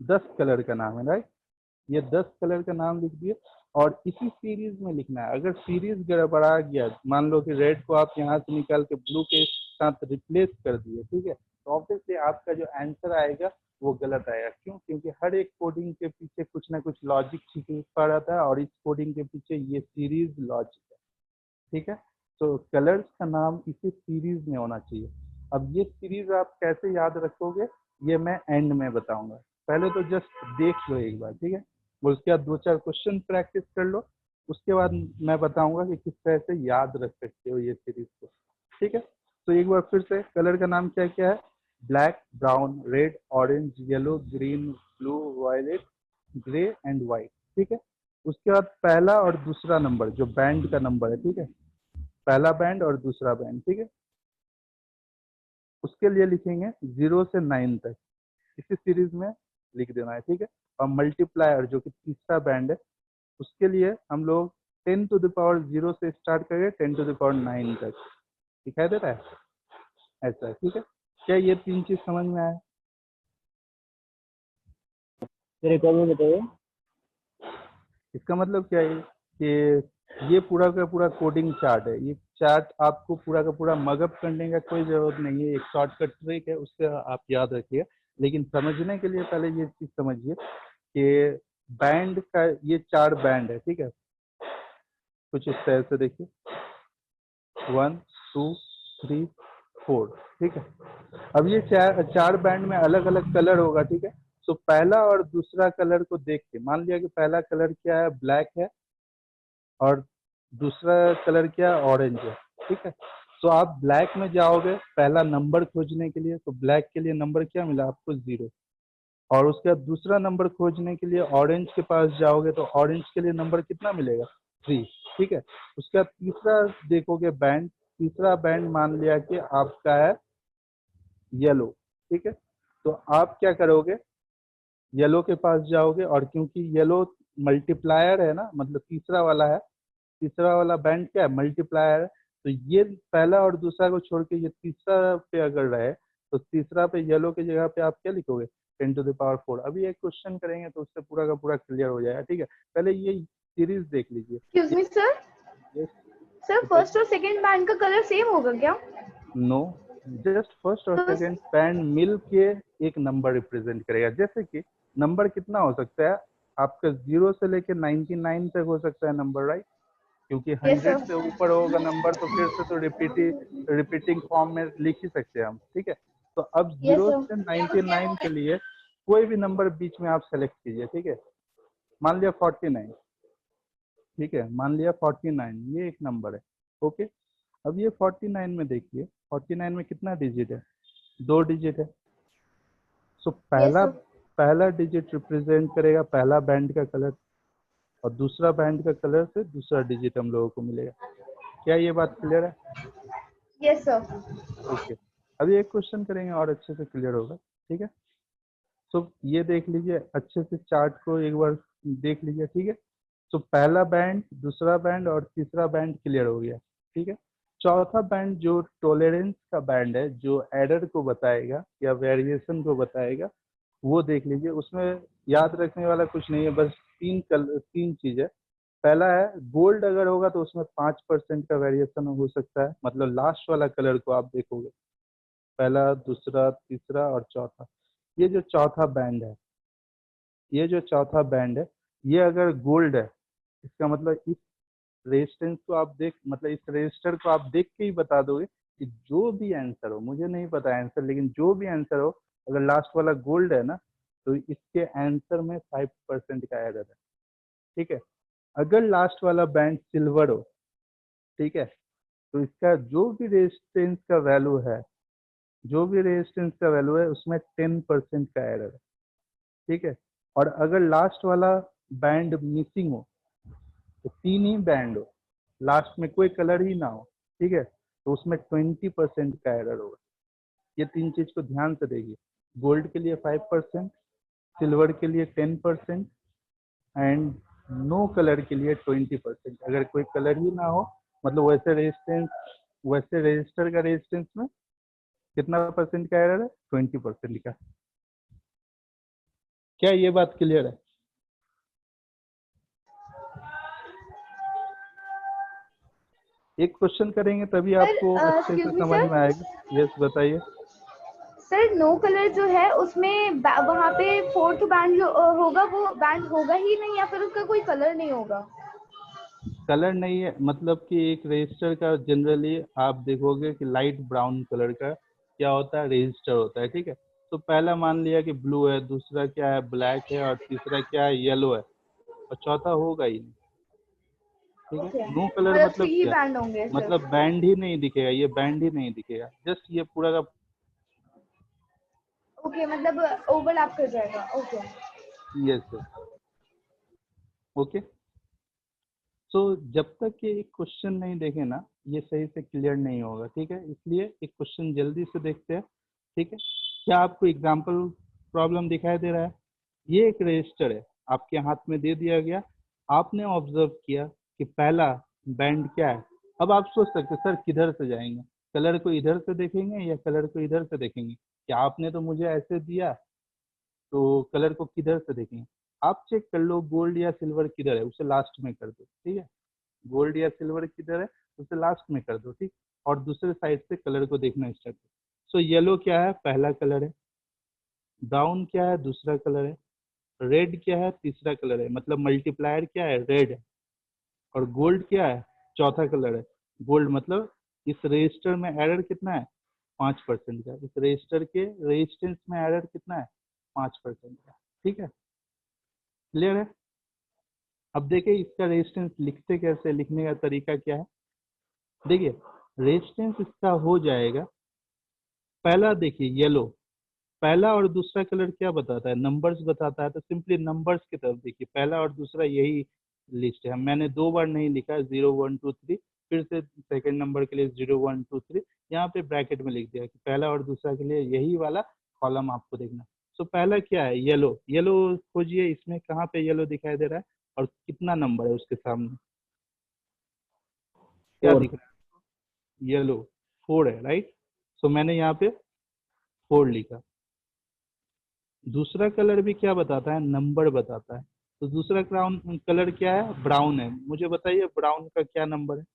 10 कलर का नाम है, राइट। ये 10 कलर का नाम लिख दिए और इसी सीरीज में लिखना है। अगर सीरीज गड़बड़ा गया, मान लो कि रेड को आप यहाँ से निकाल के ब्लू के साथ रिप्लेस कर दिए, ठीक है, तो ऑब्वियसली आपका जो आंसर आएगा वो गलत आएगा। क्यों? क्योंकि हर एक कोडिंग के पीछे कुछ ना कुछ लॉजिक छिपा रहता है और इस कोडिंग के पीछे ये सीरीज लॉजिक है, ठीक है। तो कलर्स का नाम इसी सीरीज में होना चाहिए। अब ये सीरीज आप कैसे याद रखोगे ये मैं एंड में बताऊंगा, पहले तो जस्ट देख लो एक बार, ठीक है। उसके बाद 2-4 क्वेश्चन प्रैक्टिस कर लो, उसके बाद मैं बताऊंगा कि किस तरह से याद रख सकते हो ये सीरीज को, ठीक है। तो एक बार फिर से कलर का नाम क्या क्या है? Black, brown, red, orange, yellow, green, blue, violet, grey and white, ठीक है। उसके बाद पहला और दूसरा नंबर जो बैंड का नंबर है, ठीक है, पहला बैंड और दूसरा बैंड, ठीक है, उसके लिए लिखेंगे 0 से 9 तक, इसी सीरीज में लिख देना है, ठीक है। और मल्टीप्लायर जो कि तीसरा बैंड है, उसके लिए हम लोग 10⁻0 से स्टार्ट करेंगे 10⁻9 तक, दिखाई दे रहा है ऐसा, ठीक है। क्या ये 3 चीज समझ में आया? फिर एक और बार बताइए। इसका मतलब क्या है कि ये पूरा का पूरा कोडिंग चार्ट है। ये चार्ट आपको पूरा का पूरा मगअप करने का कोई जरूरत नहीं है, एक शॉर्टकट ट्रिक है, उससे आप याद रखिए। लेकिन समझने के लिए पहले ये चीज समझिए कि बैंड का ये 4 बैंड है, ठीक है। कुछ इस तरह से देखिए 1 2 3 4, ठीक है। अब ये चार बैंड में अलग अलग कलर होगा, ठीक है। तो पहला और दूसरा कलर को देख के मान लिया कि पहला कलर क्या है? ब्लैक है, और दूसरा कलर क्या है? ऑरेंज है, ठीक है। तो आप ब्लैक में जाओगे पहला नंबर खोजने के लिए, तो ब्लैक के लिए नंबर क्या मिला आपको? 0। और उसके बाद दूसरा नंबर खोजने के लिए ऑरेंज के पास जाओगे तो ऑरेंज के लिए नंबर कितना मिलेगा? 3, ठीक है। उसके बाद तीसरा देखोगे बैंड, तीसरा बैंड मान लिया कि आपका है येलो, ठीक है। तो आप क्या करोगे? येलो के पास जाओगे, और क्योंकि येलो मल्टीप्लायर है ना, मतलब तीसरा वाला है, तीसरा वाला बैंड क्या है? मल्टीप्लायर है। तो ये पहला और दूसरा को छोड़ के ये तीसरा पे अगर रहे तो तीसरा पे येलो की जगह पे आप क्या लिखोगे? 10⁻4। अभी एक क्वेश्चन करेंगे तो उससे पूरा का पूरा क्लियर हो जाएगा, ठीक है। पहले ये सीरीज देख लीजिए। एक्सक्यूज मी सर, ये सर फर्स्ट और सेकंड बैंड का कलर सेम होगा क्या? नो, जस्ट फर्स्ट और तो सेकंड बैंड मिल के एक नंबर रिप्रेजेंट करेगा। जैसे कि नंबर कितना हो सकता है आपका? 0 से लेके 99 तक हो सकता है नंबर, राइट। क्योंकि यस 100 सर, से ऊपर होगा नंबर तो फिर से तो रिपीटिंग फॉर्म में लिख ही सकते हैं हम, ठीक है। तो अब यस 0 सर, से 99 के लिए कोई भी नंबर बीच में आप सेलेक्ट कीजिए, ठीक है। मान लिया 49, ठीक है, मान लिया 49, ये एक नंबर है, ओके। अब ये 49 में देखिए, 49 में कितना डिजिट है? 2 डिजिट है। सो यस पहला सर, पहला डिजिट रिप्रेजेंट करेगा पहला बैंड का कलर, और दूसरा बैंड का कलर से दूसरा डिजिट हम लोगों को मिलेगा। क्या ये बात क्लियर है? Yes sir. ओके। अभी एक क्वेश्चन करेंगे और अच्छे से क्लियर होगा, ठीक है। सो ये देख लीजिए अच्छे से, चार्ट को एक बार देख लीजिए, ठीक है। सो पहला बैंड, दूसरा बैंड और तीसरा बैंड क्लियर हो गया, ठीक है। चौथा बैंड जो टॉलरेंस का बैंड है, जो एरर को बताएगा या वेरिएशन को बताएगा, वो देख लीजिए। उसमें याद रखने वाला कुछ नहीं है, बस 3 चीज है। पहला है गोल्ड अगर होगा तो उसमें 5% का वेरिएशन हो सकता है, मतलब लास्ट वाला कलर को आप देखोगे, पहला, दूसरा, तीसरा और चौथा। ये जो चौथा बैंड है, ये जो चौथा बैंड है, ये अगर गोल्ड है, इसका मतलब इस रेजिस्टेंस को आप देख, मतलब इस रेजिस्टर को आप देख के ही बता दोगे कि जो भी आंसर हो, मुझे नहीं पता आंसर, लेकिन जो भी आंसर हो, अगर लास्ट वाला गोल्ड है ना तो इसके आंसर में 5% का एरर है, ठीक है। अगर लास्ट वाला बैंड सिल्वर हो, ठीक है, तो इसका जो भी रेजिस्टेंस का वैल्यू है, जो भी रेजिस्टेंस का वैल्यू है उसमें 10% का एरर है, ठीक है। और अगर लास्ट वाला बैंड मिसिंग हो, तो 3 ही बैंड हो, लास्ट में कोई कलर ही ना हो, ठीक है, तो उसमें 20% का एरर होगा। ये 3 चीज को ध्यान से देखिए, गोल्ड के लिए 5%, सिल्वर के लिए 10% एंड नो कलर के लिए 20%। अगर कोई कलर ही ना हो, मतलब वैसे रेजिस्टेंस, वैसे रेजिस्टर का रेजिस्टेंस में कितना परसेंट का एरर है? 20% का। क्या ये बात क्लियर है? एक क्वेश्चन करेंगे तभी आपको अच्छे से एक्सक्यूज मी समझ सर। में आएगा। यस, बताइए। सर नो कलर जो है उसमें वहाँ पे फोर्थ बैंड जो होगा वो बैंड होगा ही नहीं, या फिर उसका कोई कलर नहीं होगा? कलर नहीं है, मतलब कि एक रजिस्टर का जनरली आप देखोगे कि लाइट ब्राउन कलर का क्या होता है, रजिस्टर होता है, ठीक है। तो पहला मान लिया कि ब्लू है, दूसरा क्या है, ब्लैक है, और तीसरा क्या है, येलो है, और चौथा होगा ही नहीं, ठीक है। ओके, नो कलर मतलब मतलब 3 ही क्या? बैंड होंगे मतलब सिर्फ। बैंड ही नहीं दिखेगा, ये बैंड ही नहीं दिखेगा, जस्ट ये पूरा का। ओके, मतलब ओवरलैप कर जाएगा। ओके। Yes, okay. तो जब तक ये एक क्वेश्चन नहीं देखे ना, ये सही से क्लियर नहीं होगा, ठीक है। इसलिए एक क्वेश्चन जल्दी से देखते हैं, ठीक है। क्या आपको एग्जाम्पल प्रॉब्लम दिखाई दे रहा है? ये एक रजिस्टर है, आपके हाथ में दे दिया गया, आपने ऑब्जर्व किया कि पहला बैंड क्या है। अब आप सोच सकते सर किधर से जाएंगे, कलर को इधर से देखेंगे या कलर को इधर से देखेंगे? क्या आपने तो मुझे ऐसे दिया, तो कलर को किधर से देखेंगे? आप चेक कर लो गोल्ड या सिल्वर किधर है, उसे लास्ट में कर दो, ठीक है। गोल्ड या सिल्वर किधर है उसे लास्ट में कर दो, ठीक। और दूसरे साइड से कलर को देखना स्टार्ट करो। सो येलो क्या है? पहला कलर है। ब्राउन क्या है? दूसरा कलर है। रेड क्या है? तीसरा कलर है, मतलब मल्टीप्लायर क्या है? रेड है। और गोल्ड क्या है? चौथा कलर है। गोल्ड मतलब इस रजिस्टर में एरर कितना है? 5% का। इस रजिस्टर के रेजिस्टेंस में एरर कितना है? 5% का, ठीक है। क्लियर है? अब देखिए इसका रेजिस्टेंस लिखते कैसे, लिखने का तरीका क्या है। देखिए रेजिस्टेंस इसका हो जाएगा, पहला देखिए येलो, पहला और दूसरा कलर क्या बताता है? नंबर्स बताता है, तो सिंपली नंबर्स की तरफ देखिए, पहला और दूसरा यही लिस्ट है। मैंने 2 बार नहीं लिखा, 0 1 2 3, फिर से सेकंड नंबर के लिए 0 1 2 3, यहाँ पे ब्रैकेट में लिख दिया कि पहला और दूसरा के लिए यही वाला कॉलम आपको देखना। तो पहला क्या है? येलो। येलो खोजिए, इसमें कहाँ पे येलो दिखाई दे रहा है और कितना नंबर है उसके सामने? क्या 4। दिख रहा है? येलो 4 है, राइट। सो मैंने यहाँ पे 4 लिखा। दूसरा कलर भी क्या बताता है? नंबर बताता है। तो दूसरा क्राउन कलर क्या है? ब्राउन है। मुझे बताइए ब्राउन का क्या नंबर है?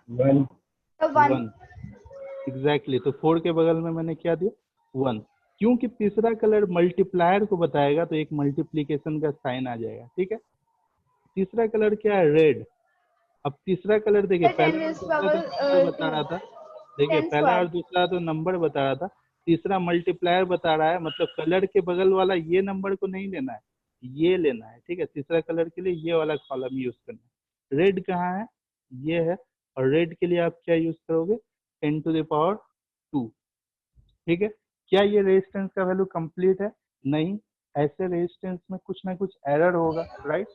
1। तो 1। 1। एग्जैक्टली। तो 4 के बगल में मैंने क्या दिया? 1। क्योंकि तीसरा कलर मल्टीप्लायर को बताएगा, तो एक मल्टीप्लीकेशन का साइन आ जाएगा, ठीक है। तीसरा कलर क्या है? रेड। अब तीसरा कलर देखिए, 10 पहला और इज दूसरा तो पावर नंबर बता 2, रहा था, देखिए 10 पहला और स्क्वायर। दूसरा तो नंबर बता रहा था, तीसरा मल्टीप्लायर बता रहा है, मतलब कलर के बगल वाला ये नंबर को नहीं लेना है, ये लेना है, ठीक है। तीसरा कलर के लिए ये वाला कॉलम यूज करना है। रेड कहाँ है? ये है। और रेड के लिए आप क्या यूज करोगे? 10⁻², ठीक है। क्या ये रेजिस्टेंस का वैल्यू कंप्लीट है? नहीं, ऐसे रेजिस्टेंस में कुछ ना कुछ एरर होगा, राइट।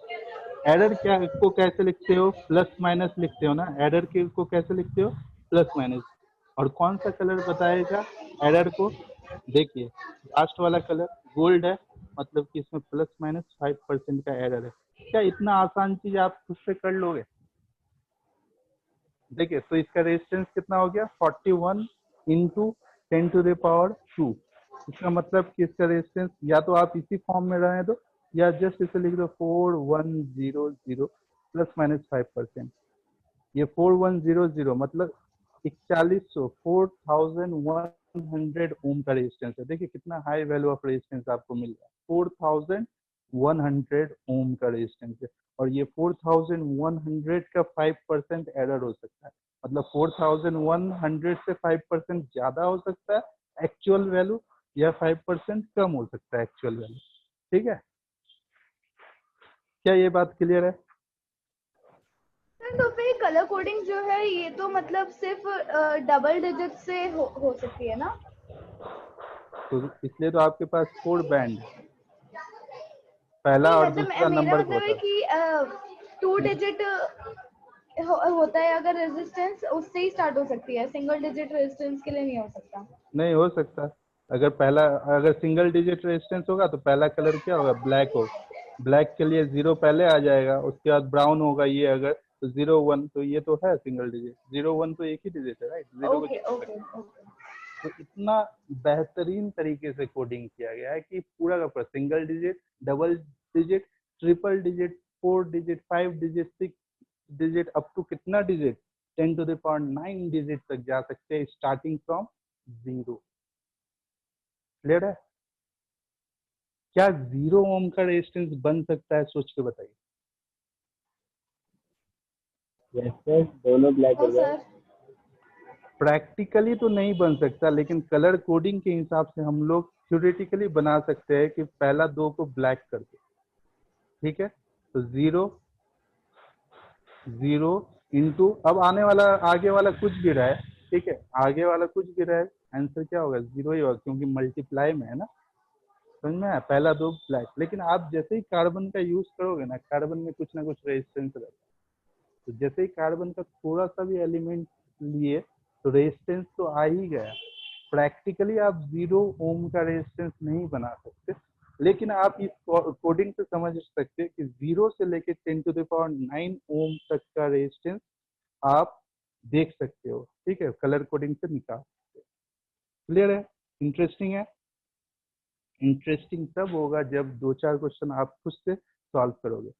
एरर क्या को कैसे लिखते हो? प्लस माइनस लिखते हो ना। एरर के को कैसे लिखते हो? Plus minus. और कौन सा कलर बताएगा एरर को? देखिए लास्ट वाला कलर गोल्ड है, मतलब कि इसमें प्लस माइनस 5% का एरर है। क्या इतना आसान चीज आप खुद से कर लोगे? देखिए तो इसका रेजिस्टेंस कितना हो गया? 41 इंटू 10⁻²। इसका मतलब कि इसका रेजिस्टेंस या तो आप इसी फॉर्म में रहने दो, या जस्ट इसे लिख दो 4100 प्लस माइनस 5%। ये 4100 मतलब 4100, 4100 ओम का रेजिस्टेंस है। देखिए कितना हाई वैल्यू ऑफ रेजिस्टेंस आपको मिल रहा है, 4100 4100 ओम का रेजिस्टेंस है, और ये 4100 का 5% एरर हो सकता है, मतलब 4100 से 5% ज्यादा हो सकता है एक्चुअल वैल्यू, या 5% कम हो सकता है एक्चुअल वैल्यू। ठीक है, क्या ये बात क्लियर है? सर तो फिर कलर कोडिंग जो है ये तो मतलब सिर्फ डबल डिजिट से हो सकती है ना? तो इसलिए तो आपके पास 4 बैंड है, पहला नहीं और मतलब दूसरा मेरा नंबर को मतलब है बता। कि 2 डिजिट होता है अगर रेजिस्टेंस, उससे ही स्टार्ट हो सकती है, सिंगल डिजिट रेजिस्टेंस के लिए नहीं हो सकता। नहीं हो सकता, अगर सिंगल डिजिट रेजिस्टेंस होगा तो पहला कलर क्या होगा, ब्लैक होगा, ब्लैक के लिए 0 पहले आ जाएगा, उसके बाद ब्राउन होगा, ये अगर तो 0 1, तो ये तो है सिंगल डिजिट, 0 1 तो एक ही डिजिट है, राइट, 0 को ओके छोड़ ओके सकते। ओके। तो इतना बेहतरीन तरीके से कोडिंग किया गया है कि पूरा का पूरा single digit, double digit, triple digit, 4 digit, 5 digit, 6 digit, up to कितना डिजिट, 10⁹ डिजिट तक जा सकते हैं स्टार्टिंग फ्रॉम 0। क्लियर है? क्या 0 ओम का रेजिस्टेंस बन सकता है, सोच के बताइए। यस सर, दोनों ब्लैक हो नो जाए। सर। प्रैक्टिकली तो नहीं बन सकता, लेकिन कलर कोडिंग के हिसाब से हम लोग थ्योरेटिकली बना सकते हैं कि पहला 2 को ब्लैक कर दो। ठीक है, तो 0 0 इंटू, अब आने वाला आगे वाला कुछ भी रहा है, ठीक है, आगे वाला कुछ भी रहा है, आंसर क्या होगा, 0 ही होगा, क्योंकि मल्टीप्लाई में है ना। समझ में आया, पहला 2 ब्लैक, लेकिन आप जैसे ही कार्बन का यूज करोगे ना, कार्बन में कुछ ना कुछ रेजिस्टेंस रहता है, तो जैसे ही कार्बन का थोड़ा सा भी एलिमेंट लिए तो रेजिस्टेंस तो आ ही गया। प्रैक्टिकली आप 0 ओम का रेजिस्टेंस नहीं बना सकते, लेकिन आप इस कोडिंग से समझ सकते हैं कि 0 से लेके 10⁹ ओम तक का रेजिस्टेंस आप देख सकते हो। ठीक है, कलर कोडिंग से निकाल सकते हो। क्लियर है? इंटरेस्टिंग है? इंटरेस्टिंग तब होगा जब 2-4 क्वेश्चन आप खुद से सॉल्व करोगे।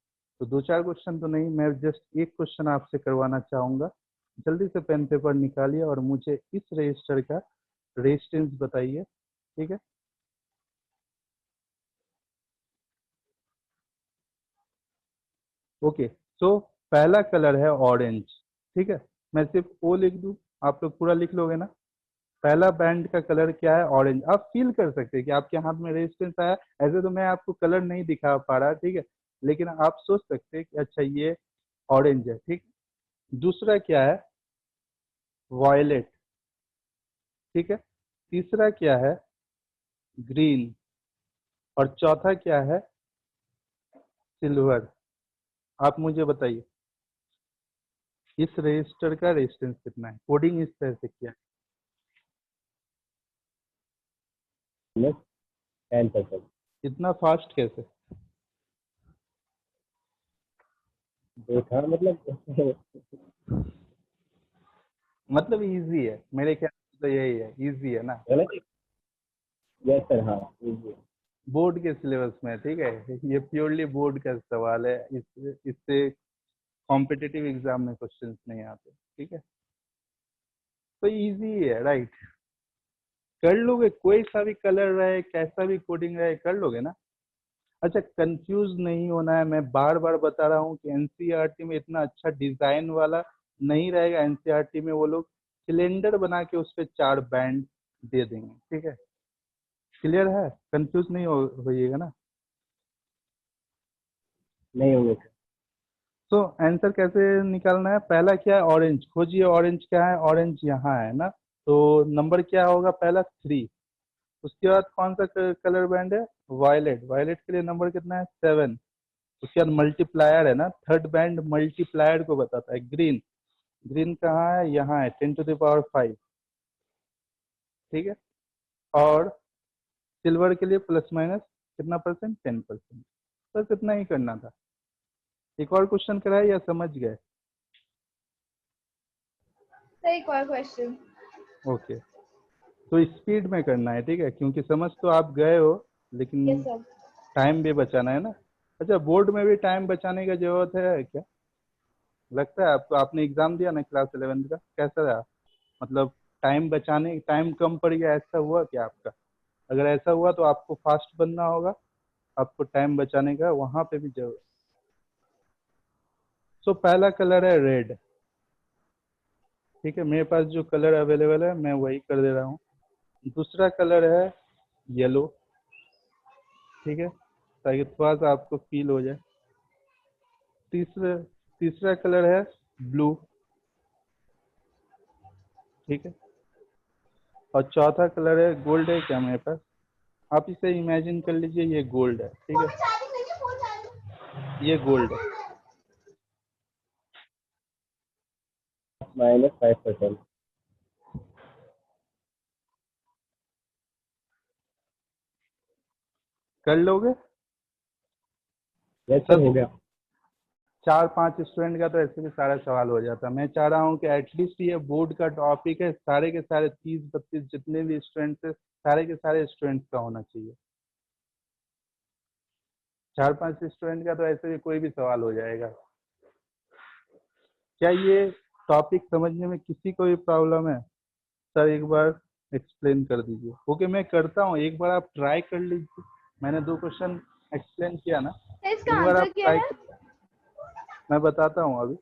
तो 2-4 क्वेश्चन तो नहीं, मैं जस्ट एक क्वेश्चन आपसे करवाना चाहूंगा। जल्दी से पेन पेपर निकालिए और मुझे इस रजिस्टर का रेजिस्टेंस बताइए। ठीक है, ओके। सो पहला कलर है ऑरेंज। ठीक है, मैं सिर्फ ओ लिख दूं, आप लोग पूरा लिख लोगे ना। पहला बैंड का कलर क्या है, ऑरेंज। आप फील कर सकते हैं कि आपके हाथ में रेजिस्टेंस आया, ऐसे तो मैं आपको कलर नहीं दिखा पा रहा, ठीक है, लेकिन आप सोच सकते हैं कि अच्छा ये ऑरेंज है। ठीक, दूसरा क्या है, वॉयलेट। ठीक है, तीसरा क्या है, ग्रीन, और चौथा क्या है, सिल्वर। आप मुझे बताइए इस रजिस्टर का रेजिस्टेंस कितना है। कोडिंग इस तरह से किया है। प्लस 10%। इतना फास्ट कैसे? देखा मतलब मतलब इजी है मेरे ख्याल से, तो यही है, इजी है ना। यस सर, हाँ easy है। बोर्ड के सिलेबस में, ठीक है, ये प्योरली बोर्ड का सवाल है, इससे कॉम्पिटिटिव एग्जाम में क्वेश्चंस नहीं आते। ठीक है, तो इजी है, राइट, कर लोगे, कोई सा भी कलर रहे, कैसा भी कोडिंग रहे, कर लोगे ना। अच्छा, कंफ्यूज नहीं होना है, मैं बार बार बता रहा हूँ कि एनसीईआरटी में इतना अच्छा डिजाइन वाला नहीं रहेगा। एनसीईआरटी में वो लोग सिलेंडर बना के उस पर 4 बैंड दे देंगे। ठीक है, क्लियर है, कंफ्यूज नहीं होइएगा ना। नहीं होंगे सर। तो आंसर कैसे निकालना है, पहला क्या है, ऑरेंज, खोजिए ऑरेंज क्या है, ऑरेंज यहाँ है ना, तो नंबर क्या होगा, पहला 3। उसके बाद कौन सा कलर बैंड है, वायलेट, वायलेट के लिए नंबर कितना है, 7। उसके बाद मल्टीप्लायर है ना, थर्ड बैंड मल्टीप्लायर को बताता है, ग्रीन, ग्रीन कहाँ है, यहाँ है, 10⁵ ठीक है, और सिल्वर के लिए प्लस माइनस कितना परसेंट, 10%। बस इतना ही करना था। एक और क्वेश्चन कराए या समझ गए? सर एक और क्वेश्चन। ओके, तो स्पीड में करना है, ठीक है, क्योंकि समझ तो आप गए हो, लेकिन यस सर। टाइम भी बचाना है ना। अच्छा, बोर्ड में भी टाइम बचाने का जरूरत है क्या, लगता है आपको? आपने एग्जाम दिया ना क्लास 11 का, कैसा रहा, मतलब टाइम कम पड़ गया, ऐसा हुआ क्या आपका? अगर ऐसा हुआ तो आपको फास्ट बनना होगा, आपको टाइम बचाने का वहां पे भी जरूरत। सो पहला कलर है रेड। ठीक है, मेरे पास जो कलर अवेलेबल है मैं वही कर दे रहा हूँ। दूसरा कलर है येलो। ठीक है, ताकि थोड़ा सा आपको फील हो जाए। तीसरा तीसरा कलर है ब्लू। ठीक है, और चौथा कलर है गोल्ड। है क्या मेरे पास? आप इसे इमेजिन कर लीजिए, ये गोल्ड है। ठीक है, ये गोल्ड है। -5%। कर लोगे? यस सर, हो सभी गया। 4-5 स्टूडेंट का तो ऐसे भी सारा सवाल हो जाता है। मैं चाह रहा हूँ कि एटलीस्ट ये बोर्ड का टॉपिक है, सारे के सारे 30-32 जितने भी स्टूडेंट्स है, सारे के सारे स्टूडेंट्स का होना चाहिए। 4-5 स्टूडेंट का तो ऐसे भी कोई भी सवाल हो जाएगा। क्या ये टॉपिक समझने में किसी को भी प्रॉब्लम है? सर एक बार एक्सप्लेन कर दीजिए। ओके, मैं करता हूँ, एक बार आप ट्राई कर लीजिए। मैंने 2 क्वेश्चन एक्सप्लेन किया ना, सर इसका एक बार आप आंसर क्या ट्राई है? कर, मैं बताता हूँ अभी।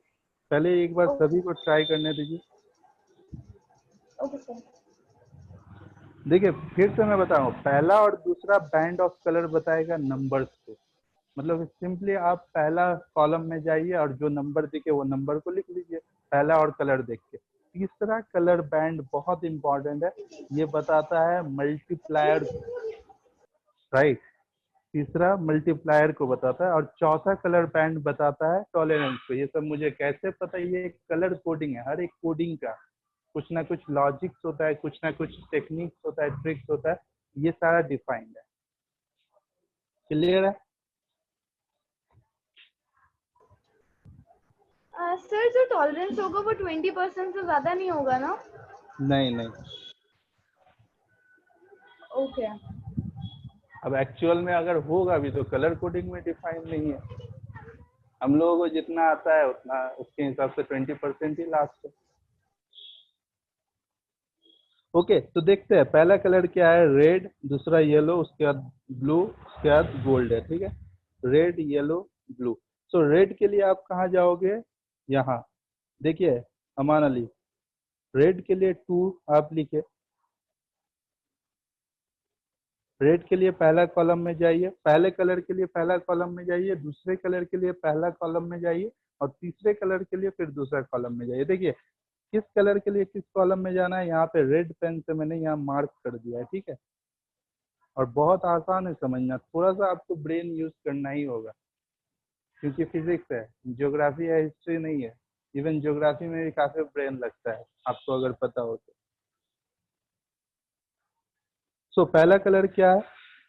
पहले एक बार ओके सभी को ट्राई करने दीजिए। Okay sir. देखिए फिर से मैं बताऊँ, पहला और दूसरा बैंड ऑफ कलर बताएगा नंबर्स को। मतलब सिंपली आप पहला कॉलम में जाइए और जो नंबर दिखे वो नंबर को लिख लीजिए, पहला और कलर देख के। तीसरा कलर बैंड बहुत इंपॉर्टेंट है, ये बताता है मल्टीप्लायर, राइट। तीसरा मल्टीप्लायर को बताता है और चौथा कलर बैंड बताता है टॉलरेंस को। ये सब मुझे कैसे पता? ये एक कलर कोडिंग है, हर एक कोडिंग का कुछ ना कुछ लॉजिक्स होता है, कुछ ना कुछ टेक्निक्स होता है, ट्रिक्स होता है, ये सारा डिफाइंड है। क्लियर है? सर जो टॉलरेंस होगा वो 20% से ज्यादा नहीं होगा ना? नहीं नहीं, ओके। अब एक्चुअल में अगर होगा भी तो कलर कोडिंग में डिफाइन नहीं है। हम लोगों को जितना आता है उतना, उसके हिसाब से 20% ही लास्ट है। ओके, तो देखते हैं पहला कलर क्या है, रेड। दूसरा येलो, उसके बाद ब्लू, उसके बाद गोल्ड है। ठीक है, रेड येलो ब्लू। सो रेड के लिए आप कहाँ जाओगे? यहाँ देखिए, अमान अली, रेड के लिए 2 आप लिखे। रेड के लिए पहला कॉलम में जाइए, पहले कलर के लिए पहला कॉलम में जाइए, दूसरे कलर के लिए पहला कॉलम में जाइए, और तीसरे कलर के लिए फिर दूसरा कॉलम में जाइए। देखिए किस कलर के लिए किस कॉलम में जाना है, यहाँ पे रेड पेन से मैंने यहाँ मार्क कर दिया है। ठीक है, और बहुत आसान है समझना, थोड़ा सा आपको ब्रेन यूज करना ही होगा, क्योंकि फिजिक्स है, ज्योग्राफी है, हिस्ट्री नहीं है। इवन ज्योग्राफी में भी काफी ब्रेन लगता है, आपको अगर पता हो तो। सो पहला कलर क्या है?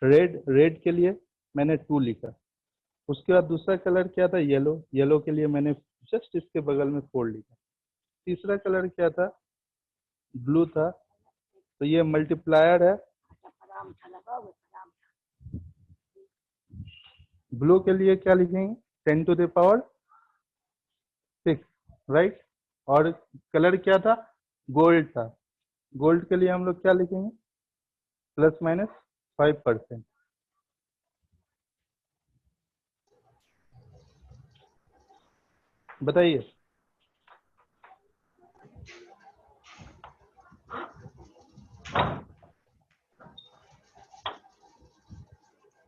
रेड। रेड के लिए मैंने 2 लिखा। उसके बाद दूसरा कलर क्या था? येलो। येलो के लिए मैंने जस्ट इसके बगल में 4 लिखा। तीसरा कलर क्या था? ब्लू था। तो ये मल्टीप्लायर है। ब्लू के लिए क्या लिखेंगे? 10⁻⁶, राइट। और कलर क्या था? गोल्ड था। गोल्ड के लिए हम लोग क्या लिखेंगे? ±5%। बताइए।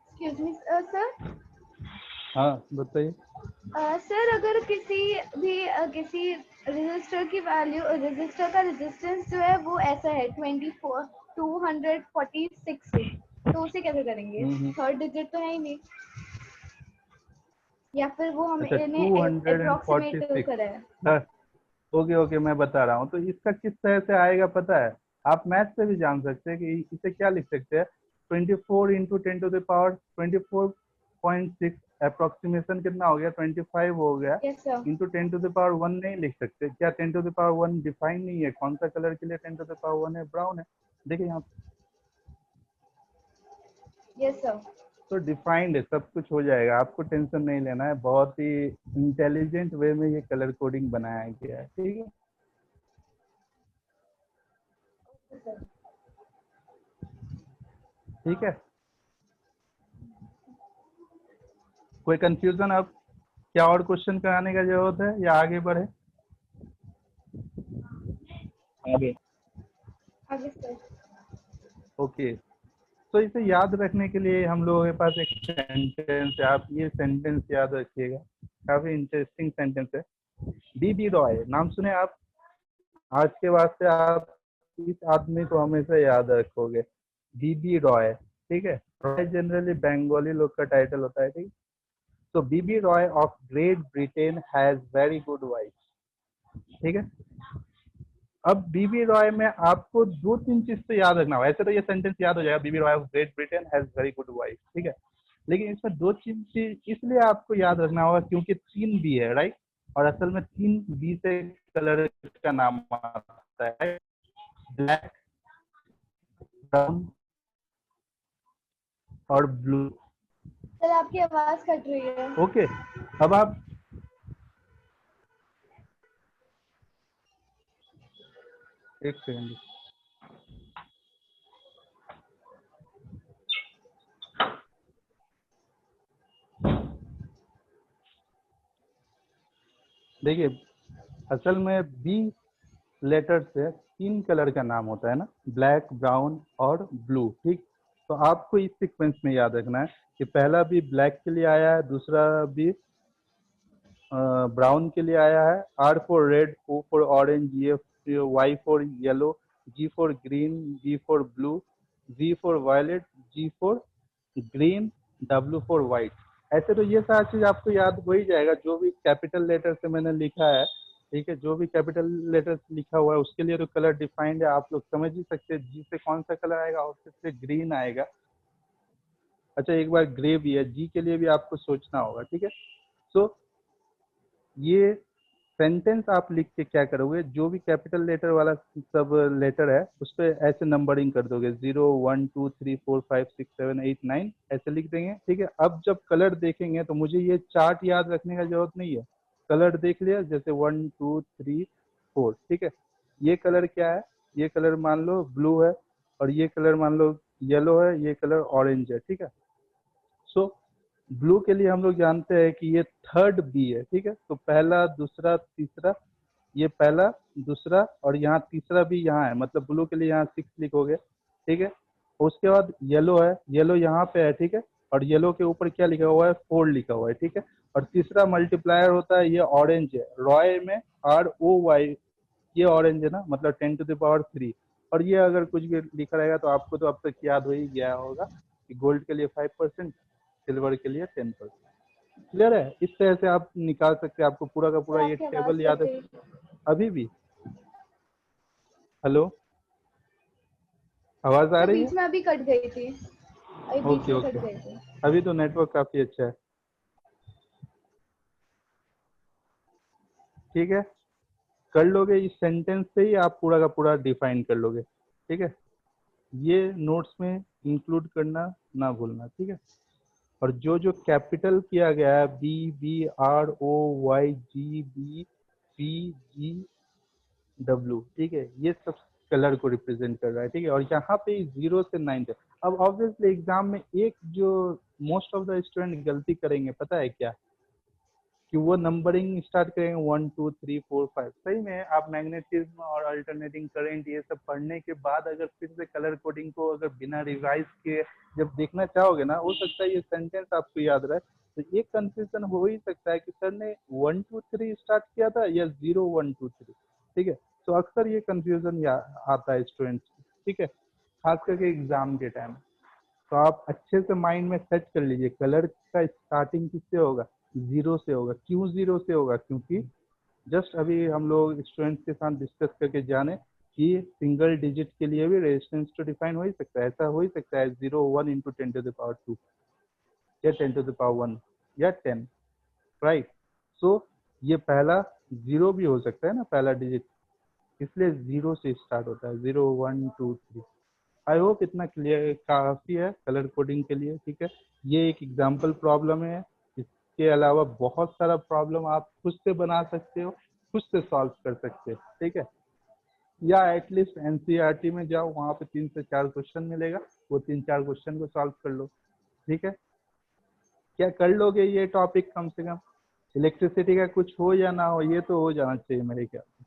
Excuse me sir. हाँ बताइए। सर अगर किसी भी किसी रजिस्टर की वैल्यू, रजिस्टर का रेजिस्टेंस जो है वो ऐसा है 246, तो उसे कैसे करेंगे? थर्ड डिजिट तो है ही नहीं, या फिर वो हम अच्छा, इन्हें अप्रोक्सीमेट 246। करा है? हाँ, ओके ओके, मैं बता रहा हूँ। तो इसका किस तरह से आएगा पता है? आप मैथ से भी जान सकते हैं कि इसे क्या लिख सकते हैं। 24 × 10⁻²4.6 अप्रोक्सीमेशन कितना हो गया? 25 हो गया। Yes sir. इंटू 10⁻1 नहीं लिख सकते क्या? 10⁻1 डिफाइन नहीं है, कौन सा कलर के लिए 10⁻1 है? ब्राउन है। देखिए यहाँ, यस सर। तो डिफाइंड है, सब कुछ हो जाएगा, आपको टेंशन नहीं लेना है। बहुत ही इंटेलिजेंट वे में ये कलर कोडिंग बनाया गया है। ठीक है, ठीक है। कोई कंफ्यूजन? अब क्या और क्वेश्चन कराने का जरूरत है या आगे बढ़े? आगे। आगे सर। ओके, तो इसे याद रखने के लिए हम लोगों के पास एक सेंटेंस है, आप ये सेंटेंस याद रखिएगा, काफी इंटरेस्टिंग सेंटेंस है। बीबी रॉय नाम सुने आप? आज के वास्ते आप इस आदमी को हमेशा याद रखोगे, बीबी रॉय, ठीक है। रॉय जनरली बंगाली लोग का टाइटल होता है, ठीक। तो Bibi Roy of Great Britain has very good wife, ठीक है। अब बीबी रॉय में आपको 2-3 चीज तो याद रखना होगा। ऐसे तो ये सेंटेंस याद हो जाएगा, BB Roy of Great Britain has very good wife, ठीक है। लेकिन इसमें 2-3 चीज इसलिए आपको याद रखना होगा क्योंकि 3 बी है, राइट। और असल में 3 बी से कलर का नाम आता है, ब्लैक, ब्राउन और ब्लू। सर आपकी आवाज कट रही है। ओके, अब आप एक सेकंड, देखिए असल में बी लेटर से 3 कलर का नाम होता है ना, ब्लैक, ब्राउन और ब्लू, ठीक। तो आपको इस सीक्वेंस में याद रखना है कि पहला भी ब्लैक के लिए आया है, दूसरा भी ब्राउन के लिए आया है, R for red, O for orange, Y for yellow, G for green, B for blue, V for violet, G for green, W for white. ऐसे तो ये सारी चीज आपको याद हो ही जाएगा, जो भी कैपिटल लेटर से मैंने लिखा है, ठीक है। जो भी कैपिटल लेटर से लिखा हुआ है उसके लिए तो कलर डिफाइंड है, आप लोग समझ ही सकते हैं। जी से कौन सा कलर आएगा, और से ग्रीन आएगा। अच्छा, एक बार ग्रे भी है, जी के लिए भी आपको सोचना होगा, ठीक है। सो ये सेंटेंस आप लिख के क्या करोगे, जो भी कैपिटल लेटर वाला सब लेटर है उस पर ऐसे नंबरिंग कर दोगे, 0 1 2 3 4 5 6 7 8 9 ऐसे लिख देंगे, ठीक है। अब जब कलर देखेंगे तो मुझे ये चार्ट याद रखने का जरूरत नहीं है। कलर देख लिया, जैसे 1 2 3 4, ठीक है। ये कलर क्या है, ये कलर मान लो ब्लू है, और ये कलर मान लो येलो है, ये कलर ऑरेंज है, ठीक है। सो ब्लू के लिए हम लोग जानते हैं कि ये थर्ड बी है, ठीक है। तो पहला, दूसरा, तीसरा, ये पहला, दूसरा और यहाँ तीसरा भी यहाँ है, मतलब ब्लू के लिए यहाँ 6 लिखोगे, ठीक है। उसके बाद येलो है, येलो यहाँ पे है, ठीक है। और येलो के ऊपर क्या लिखा हुआ है, 4 लिखा हुआ है, ठीक है। और तीसरा मल्टीप्लायर होता है, ये ऑरेंज है, रॉय में ROY, ये ऑरेंज है ना, मतलब 10⁻³ और ये अगर कुछ भी लिखा रहेगा तो आपको तो अब तक याद हो ही गया होगा कि गोल्ड के लिए 5%, सिल्वर के लिए 10%। क्लियर है? इस तरह से आप निकाल सकते हैं, आपको पूरा का पूरा सर ये आपकी आवाज टेबल याद कट है। रही है। अभी भी हेलो, आवाज आ सर रही है? बीच में अभी कट गई थी, अभी बीच ओके में कट ओके, गई थी। अभी तो नेटवर्क काफी अच्छा है, ठीक है। कर लोगे, इस सेंटेंस से ही आप पूरा का पूरा डिफाइन कर लोगे, ठीक है। ये नोट्स में इंक्लूड करना ना भूलना, ठीक है। और जो जो कैपिटल किया गया है, BBROYGBPGW, ठीक है, ये सब कलर को रिप्रेजेंट कर रहा है, ठीक है। और यहाँ पे 0 से 9 तक। अब ऑब्वियसली एग्जाम में एक जो मोस्ट ऑफ द स्टूडेंट गलती करेंगे, पता है क्या, कि वो नंबरिंग स्टार्ट करेंगे 1 2 3 4 5। सही में आप मैग्नेटिज्म और अल्टरनेटिंग करंट ये सब पढ़ने के बाद अगर फिर से कलर कोडिंग को अगर बिना रिवाइज के जब देखना चाहोगे ना, हो सकता है ये सेंटेंस आपको याद रहे। तो एक कंफ्यूजन हो ही सकता है कि सर ने 1 2 3 स्टार्ट किया था या 0 1 2 3, ठीक है। तो अक्सर ये कंफ्यूजन आता है स्टूडेंट्स, ठीक है, खास करके एग्जाम के टाइम। तो आप अच्छे से माइंड में सेट कर लीजिए, कलर का स्टार्टिंग किससे होगा, 0 से होगा। क्यों 0 से होगा, क्योंकि जस्ट अभी हम लोग स्टूडेंट्स के साथ डिस्कस करके जाने कि सिंगल डिजिट के लिए भी रेजिस्टेंस तो डिफाइन हो ही सकता है। ऐसा हो ही सकता है 0 1 इंटू 10⁻² या 10⁻1 या 10, राइट। सो ये पहला 0 भी हो सकता है ना, पहला डिजिट, इसलिए 0 से स्टार्ट होता है, 0 1 2 3। आई होप इतना क्लियर काफ़ी है कलर कोडिंग के लिए, ठीक है। ये एक एग्जाम्पल प्रॉब्लम है, इसके अलावा बहुत सारा प्रॉब्लम आप खुद से बना सकते हो, खुद से सॉल्व कर सकते हो, ठीक है। या एटलीस्ट एनसीईआरटी में जाओ, वहाँ पे 3 से 4 क्वेश्चन मिलेगा, वो 3-4 क्वेश्चन को सॉल्व कर लो, ठीक है। क्या कर लोगे ये टॉपिक कम से कम? इलेक्ट्रिसिटी का कुछ हो या ना हो, ये तो हो जाना चाहिए मेरे ख्याल से।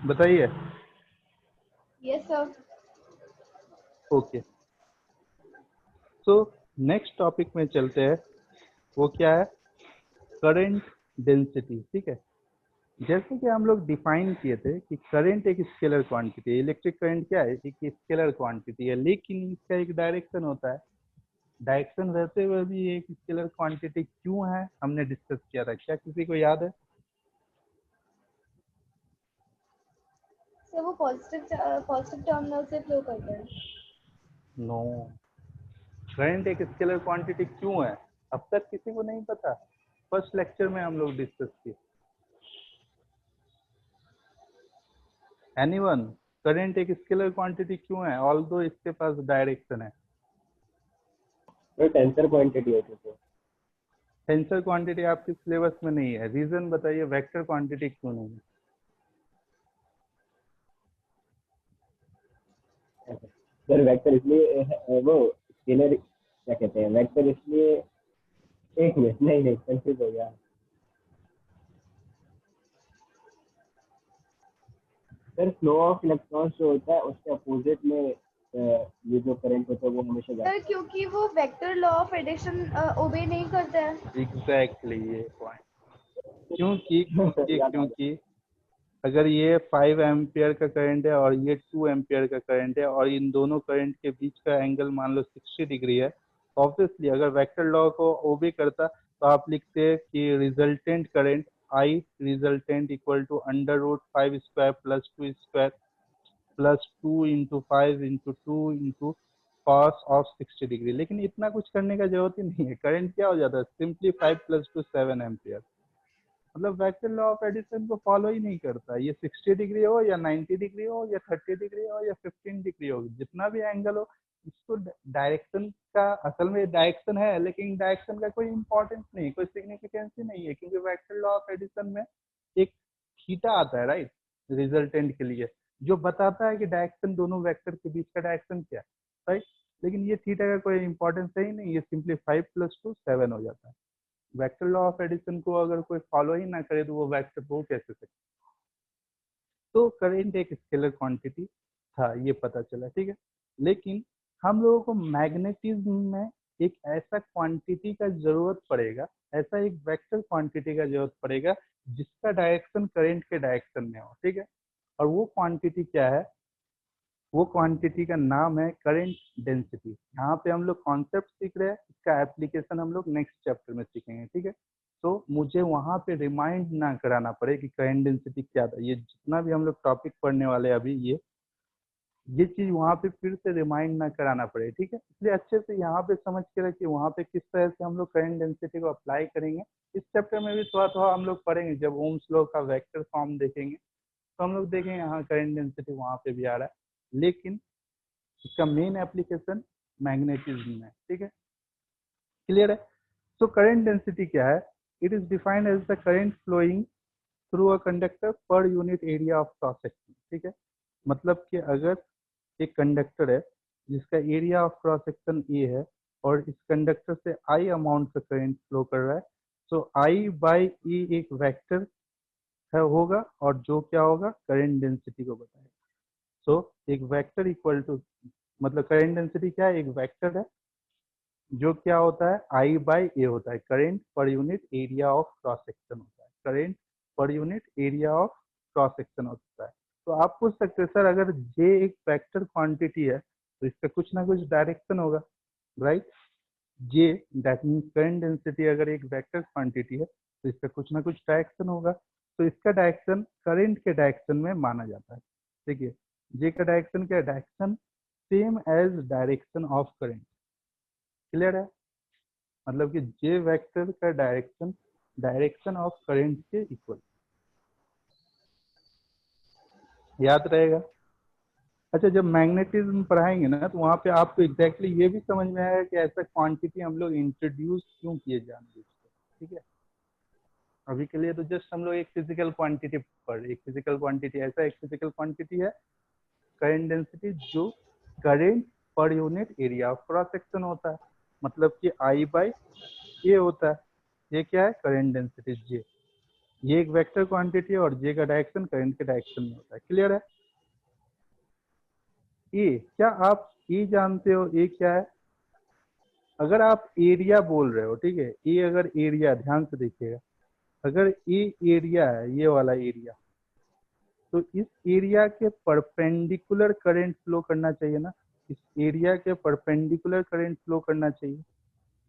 बताइए। Yes sir. ओके, तो नेक्स्ट टॉपिक में चलते हैं। वो क्या है? Current density. ठीक है, जैसे कि हम लोग डिफाइन किए थे कि करंट एक स्केलर क्वांटिटी है। इलेक्ट्रिक करंट क्या है? एक स्केलर क्वांटिटी है, लेकिन इसका एक डायरेक्शन होता है। डायरेक्शन रहते हुए भी एक स्केलर क्वांटिटी क्यों है, हमने डिस्कस किया था। क्या किसी को याद है? सर वो पॉजिटिव टर्मिनल से फ्लो करता है। नो, करंट एक स्केलर क्वांटिटी क्यों है अब तक किसी को नहीं पता। फर्स्ट लेक्चर में हम लोग डिस्कस किए। एनीवन? करंट एक स्केलर क्वांटिटी क्यों है ऑल्दो इसके पास डायरेक्शन है? तो टेंसर क्वांटिटी होती है। टेंसर क्वांटिटी आपके सिलेबस में नहीं है, रीजन बताइए। वेक्टर क्वांटिटी क्यों नहीं है? सर वेक्टर इसलिए वो स्केलर क्या कहते हैं, वेक्टर इसलिए, एक मिनट, नहीं कंफ्यूज हो गया सर। फ्लो ऑफ इलेक्ट्रॉन्स जो होता है उसके अपोजिट में ये जो करंट होता है वो हमेशा सर क्योंकि वो वेक्टर लॉ ऑफ एडिशन ओबे नहीं करता है। एग्जैक्टली ये पॉइंट। क्योंकि क्योंकि याद आ क्योंकि अगर ये 5 एम्पियर का करंट है और ये 2 एम्पियर का करंट है और इन दोनों करंट के बीच का एंगल मान लो 60 डिग्री है, ऑब्वियसली अगर वेक्टर लॉ को ओबे करता तो आप लिखते हैं कि resultant current I resultant equal to under root 5 square plus 2 square plus 2 into 5 into 2 into cos of 60 degree. लेकिन इतना कुछ करने का जरूरत ही नहीं है। करंट क्या हो जाता है? Simply 5 plus 2 7 ampere. मतलब वेक्टर लॉ ऑफ एडिशन को फॉलो ही नहीं करता। ये 60 डिग्री हो या 90 डिग्री हो या 30 डिग्री हो या 15 डिग्री हो, जितना भी एंगल हो, इसको डायरेक्शन का, असल में डायरेक्शन है लेकिन डायरेक्शन का कोई इंपॉर्टेंस नहीं, कोई सिग्निफिकेंस ही नहीं है, क्योंकि वेक्टर लॉ ऑफ एडिशन में एक थीटा आता है, राइट, रिजल्टेंट के लिए, जो बताता है कि डायरेक्शन दोनों वेक्टर के बीच का डायरेक्शन क्या है, राइट। लेकिन ये थीटा का कोई इंपॉर्टेंस है ही नहीं, ये सिंपली 5 प्लस 2 7 हो जाता है। वेक्टर लॉ ऑफ एडिशन को अगर कोई फॉलो ही ना करे तो वो वेक्टर हो कैसे सकते? तो करंट एक स्केलर क्वांटिटी था, ये पता चला, ठीक है। लेकिन हम लोगों को मैग्नेटिज्म में एक ऐसा क्वांटिटी का जरूरत पड़ेगा, ऐसा एक वेक्टर क्वांटिटी का जरूरत पड़ेगा जिसका डायरेक्शन करंट के डायरेक्शन में हो, ठीक है। और वो क्वांटिटी क्या है? वो क्वांटिटी का नाम है करंट डेंसिटी। यहाँ पे हम लोग कॉन्सेप्ट सीख रहे हैं, इसका एप्लीकेशन हम लोग नेक्स्ट चैप्टर में सीखेंगे, ठीक है। तो मुझे वहाँ पे रिमाइंड ना कराना पड़े कि करंट डेंसिटी क्या था। ये जितना भी हम लोग टॉपिक पढ़ने वाले हैं अभी, ये चीज वहाँ पे फिर से रिमाइंड ना कराना पड़े, ठीक है। इसलिए अच्छे से यहाँ पे समझ के रखिए वहाँ पे किस तरह से हम लोग करंट डेंसिटी को अप्लाई करेंगे। इस चैप्टर में भी थोड़ा थोड़ा हम लोग पढ़ेंगे। जब ओम्स लॉ का वेक्टर फॉर्म देखेंगे तो हम लोग देखेंगे यहाँ करंट डेंसिटी वहाँ पे भी आ रहा है, लेकिन इसका मेन एप्लीकेशन मैग्नेटिज्म में, ठीक है। क्लियर है? तो करंट डेंसिटी क्या है? It is defined as the current flowing through a conductor per unit area of cross section, ठीक है। मतलब कि अगर एक कंडक्टर है जिसका area of cross section A है और इस कंडक्टर से आई अमाउंट का करंट फ्लो कर रहा है, तो आई बाई ई एक वेक्टर है होगा और जो क्या होगा? करंट डेंसिटी को बताएगा। सो एक वेक्टर इक्वल टू, मतलब करंट डेंसिटी क्या है? एक वेक्टर है जो क्या होता है? आई बाई ए होता है, करंट पर unit area of cross section होता है। करंट पर unit area of cross section होता है। तो आप पूछ सकते हैं सर अगर जे एक वेक्टर क्वांटिटी है तो इसका कुछ ना कुछ डायरेक्शन होगा, right. J that means current density अगर एक वेक्टर क्वांटिटी है तो इसका कुछ ना कुछ डायरेक्शन होगा। तो इसका डायरेक्शन करंट के डायरेक्शन में माना जाता है। देखिए जे का डायरेक्शन क्या है? Direction same as direction of current. Clear है? मतलब कि जे वेक्टर का डायरेक्शन डायरेक्शन ऑफ करंट के इक्वल। याद रहेगा। अच्छा, जब मैग्नेटिज्म पढ़ाएंगे ना तो वहाँ पे आपको एग्जैक्टली ये भी समझ में आएगा कि ऐसा क्वांटिटी हम लोग इंट्रोड्यूस क्यों किए जानबूझ के, ठीक है। अभी के लिए तो जस्ट हम लोग एक फिजिकल क्वांटिटी पढ़, एक फिजिकल क्वांटिटी, ऐसा एक फिजिकल क्वांटिटी है करंट डेंसिटी जो करंट पर unit area of cross section होता है। मतलब कि I बाई ए होता है। ये क्या है? करंट डेंसिटी जे। ये एक वेक्टर क्वांटिटी है और जे का डायरेक्शन करंट के डायरेक्शन में होता है। क्लियर है? ए, क्या आप ए जानते हो? ए क्या है? अगर आप एरिया बोल रहे हो, ठीक है, ए अगर एरिया, ध्यान से देखिएगा, अगर ए एरिया है, ये वाला एरिया, तो इस एरिया के परपेंडिकुलर करंट फ्लो करना चाहिए ना। इस एरिया के परपेंडिकुलर करंट फ्लो करना चाहिए।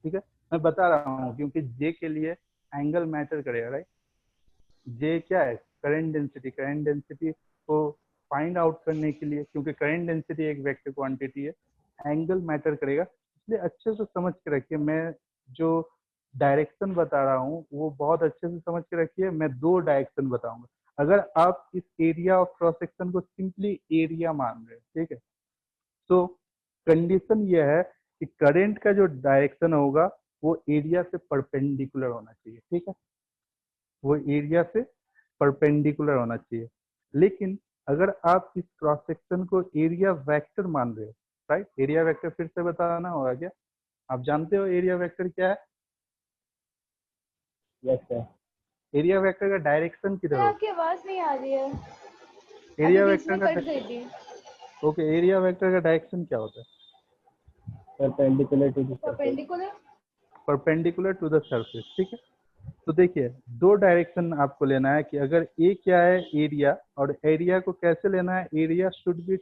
ठीक है, मैं बता रहा हूँ क्योंकि जे के लिए एंगल मैटर करेगा, राइट। जे क्या है? Current density. करंट डेंसिटी को फाइंड आउट करने के लिए, क्योंकि करंट डेंसिटी एक वेक्टर क्वांटिटी है, एंगल मैटर करेगा। इसलिए अच्छे से समझ के रखिए, मैं जो डायरेक्शन बता रहा हूँ वो बहुत अच्छे से समझ के रखिए। मैं दो डायरेक्शन बताऊंगा। अगर आप इस एरिया ऑफ क्रॉस सेक्शन को सिंपली एरिया मान रहे हैं, ठीक है, तो कंडीशन ये है कि करंट का जो डायरेक्शन होगा वो एरिया से परपेंडिकुलर होना चाहिए। ठीक है, वो एरिया से परपेंडिकुलर होना चाहिए। लेकिन अगर आप इस क्रॉस सेक्शन को एरिया वेक्टर मान रहे हो, राइट, एरिया वेक्टर फिर से बताना होगा क्या? आप जानते हो एरिया वेक्टर क्या है? Yes sir. एरिया वेक्टर का डायरेक्शन किधर सर होगा? आपकी आवाज नहीं आ रही है, अभी एरिया बीच वेक्टर में का कट गई थी। ओके, एरिया वेक्टर का डायरेक्शन क्या होता है? Perpendicular to the surface. Perpendicular. Perpendicular to the surface. ठीक है, तो देखिए दो डायरेक्शन आपको लेना है कि अगर ए क्या है? एरिया। और एरिया को कैसे लेना है? Area should be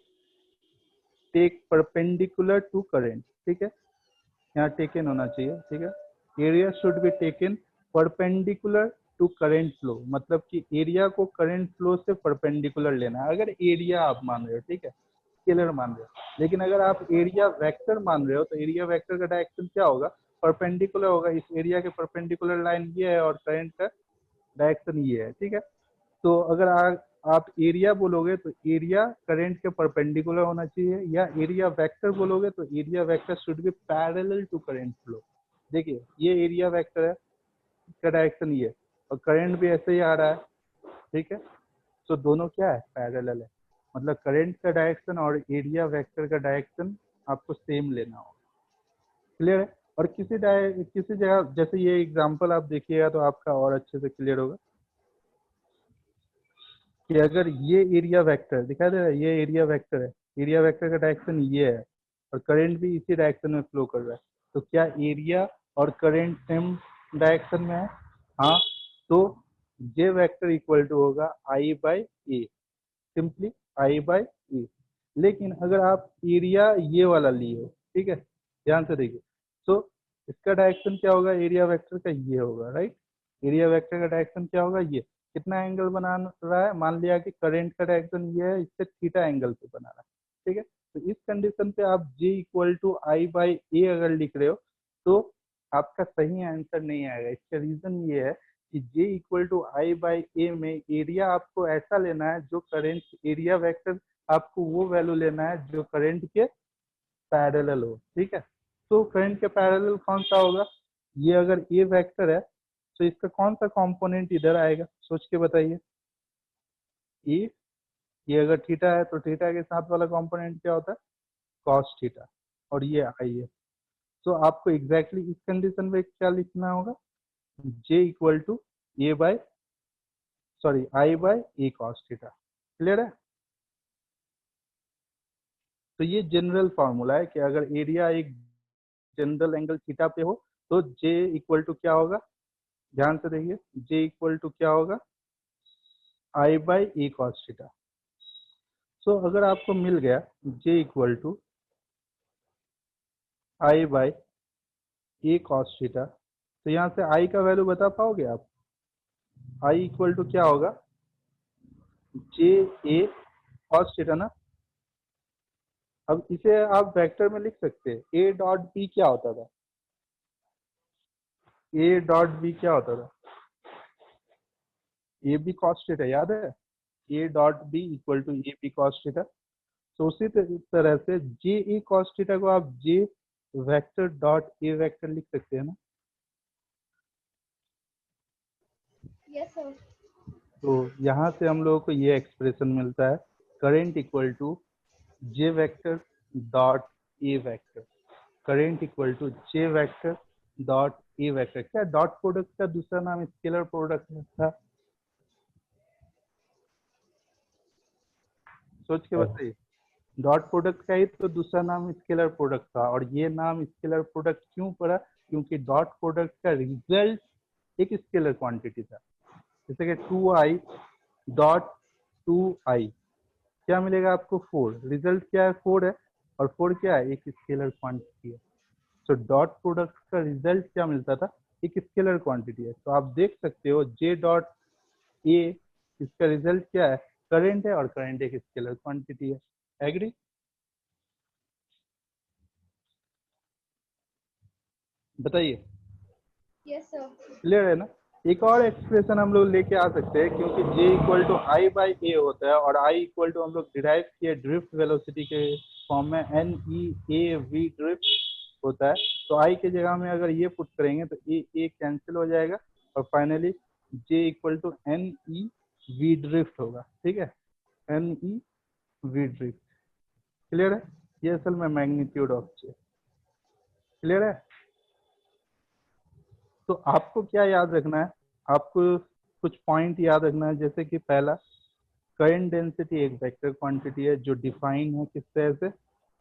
take perpendicular to current. ठीक है, यहाँ टेकन होना चाहिए। ठीक है, area should be taken perpendicular to current flow, मतलब कि एरिया को करंट फ्लो से परपेंडिकुलर लेना है, अगर एरिया आप मान रहे हो। ठीक है, स्केलर मान रहे हो। लेकिन अगर आप एरिया वेक्टर मान रहे हो तो एरिया वेक्टर का डायरेक्शन क्या होगा? परपेंडिकुलर होगा। इस एरिया के परपेंडिकुलर लाइन ये है और करंट का डायरेक्शन ये है। ठीक है, तो अगर आप एरिया बोलोगे तो एरिया करंट के परपेंडिकुलर होना चाहिए, या एरिया वेक्टर बोलोगे तो area vector should be parallel to current flow. देखिए ये एरिया वेक्टर है, इसका डायरेक्शन ये, और करंट भी ऐसे ही आ रहा है। ठीक है, तो दोनों क्या है? पैरेलल है। मतलब करंट का डायरेक्शन और एरिया वेक्टर का डायरेक्शन आपको सेम लेना होगा। क्लियर है? और किसी जगह जैसे ये एग्जांपल आप देखिएगा तो आपका और अच्छे से क्लियर होगा कि अगर ये एरिया वेक्टर दिखाई दे रहा है, ये एरिया वेक्टर है, एरिया वेक्टर का डायरेक्शन ये है और करंट भी इसी डायरेक्शन में फ्लो कर रहा है, तो क्या एरिया और करंट सेम डायरेक्शन में है? हाँ, तो जे वेक्टर इक्वल टू होगा I by A, simply I by A. लेकिन अगर आप एरिया ये वाला लिए हो, ठीक है, ध्यान से देखिए, तो इसका डायरेक्शन क्या होगा? एरिया वेक्टर का ये होगा, राइट। एरिया वेक्टर का डायरेक्शन क्या होगा? ये कितना एंगल बना रहा है? मान लिया कि करंट का डायरेक्शन ये है, इससे थीटा एंगल पे बना रहा है। ठीक है, तो इस कंडीशन पे आप जे इक्वल टू आई बाई ए अगर लिख रहे हो तो आपका सही आंसर नहीं आएगा। इसका रीजन ये है कि जे इक्वल टू आई बाई ए में एरिया आपको ऐसा लेना है जो करंट, एरिया वेक्टर आपको वो वैल्यू लेना है जो करंट के पैरेलल हो। ठीक है, तो करंट के पैरेलल कौन सा होगा? ये अगर ए वेक्टर है तो इसका कौन सा कंपोनेंट इधर आएगा? सोच के बताइए। ए, ये अगर थीटा है तो थीटा के साथ वाला कंपोनेंट क्या होता है? Cos theta. और ये आई है, तो आपको एग्जैक्टली इस कंडीशन में क्या लिखना होगा? J equal to A by sorry I by A cos theta. Clear है? तो ये जनरल फॉर्मूला है कि अगर एरिया एक जनरल एंगल थीटा पे हो तो जे इक्वल टू क्या होगा? ध्यान से देखिए, जे इक्वल टू क्या होगा? I by A cos theta. So अगर आपको मिल गया J equal to I by A cos theta, तो यहाँ से आई का वैल्यू बता पाओगे आप? आई इक्वल टू क्या होगा? जे ए कॉस थीटा ना। अब इसे आप वेक्टर में लिख सकते हैं। ए डॉट बी क्या होता था? ए डॉट बी क्या होता था? ए बी कॉस थीटा, याद है? A dot B equal to A B cos theta. तो उसी तरह से जे ए कॉस थीटा को आप जे वेक्टर डॉट ए वेक्टर लिख सकते हैं ना। Yes sir. तो यहाँ से हम लोगों को ये एक्सप्रेशन मिलता है, current equal to J vector dot A vector. Current equal to J vector dot A vector. क्या डॉट प्रोडक्ट का दूसरा नाम स्केलर प्रोडक्ट था? सोच के बताइए। डॉट प्रोडक्ट का ही तो दूसरा नाम स्केलर प्रोडक्ट था, और ये नाम स्केलर प्रोडक्ट क्यों पड़ा? क्योंकि डॉट प्रोडक्ट का रिजल्ट एक स्केलर क्वांटिटी था। जैसे कि 2i डॉट 2i क्या मिलेगा आपको? 4। रिजल्ट क्या है? 4 है, और 4 क्या है? एक स्केलर क्वांटिटी है। तो डॉट प्रोडक्ट का रिजल्ट क्या मिलता था? एक स्केलर क्वांटिटी है। तो आप देख सकते हो जे डॉट ए, इसका रिजल्ट क्या है? करंट है, और करंट एक स्केलर क्वांटिटी है। एग्री? बताइए। Yes sir. क्लियर है ना? एक और एक्सप्रेशन हम लोग लेके आ सकते हैं, क्योंकि J equal to I by A होता है, और I इक्वल टू हम लोग डिराइव किए ड्रिफ्ट वेलोसिटी के फॉर्म में NEAV ड्रिफ्ट होता है। तो I के जगह में अगर ये पुट करेंगे तो ए कैंसिल हो जाएगा, और finally J equal to NEV drift होगा। ठीक है, NEV ड्रिफ्ट। क्लियर है? ये असल में मैग्नीट्यूड ऑफ J। क्लियर है? तो आपको क्या याद रखना है? आपको कुछ पॉइंट याद रखना है। जैसे कि पहला, करंट डेंसिटी एक वेक्टर क्वांटिटी है जो डिफाइन है किस तरह से?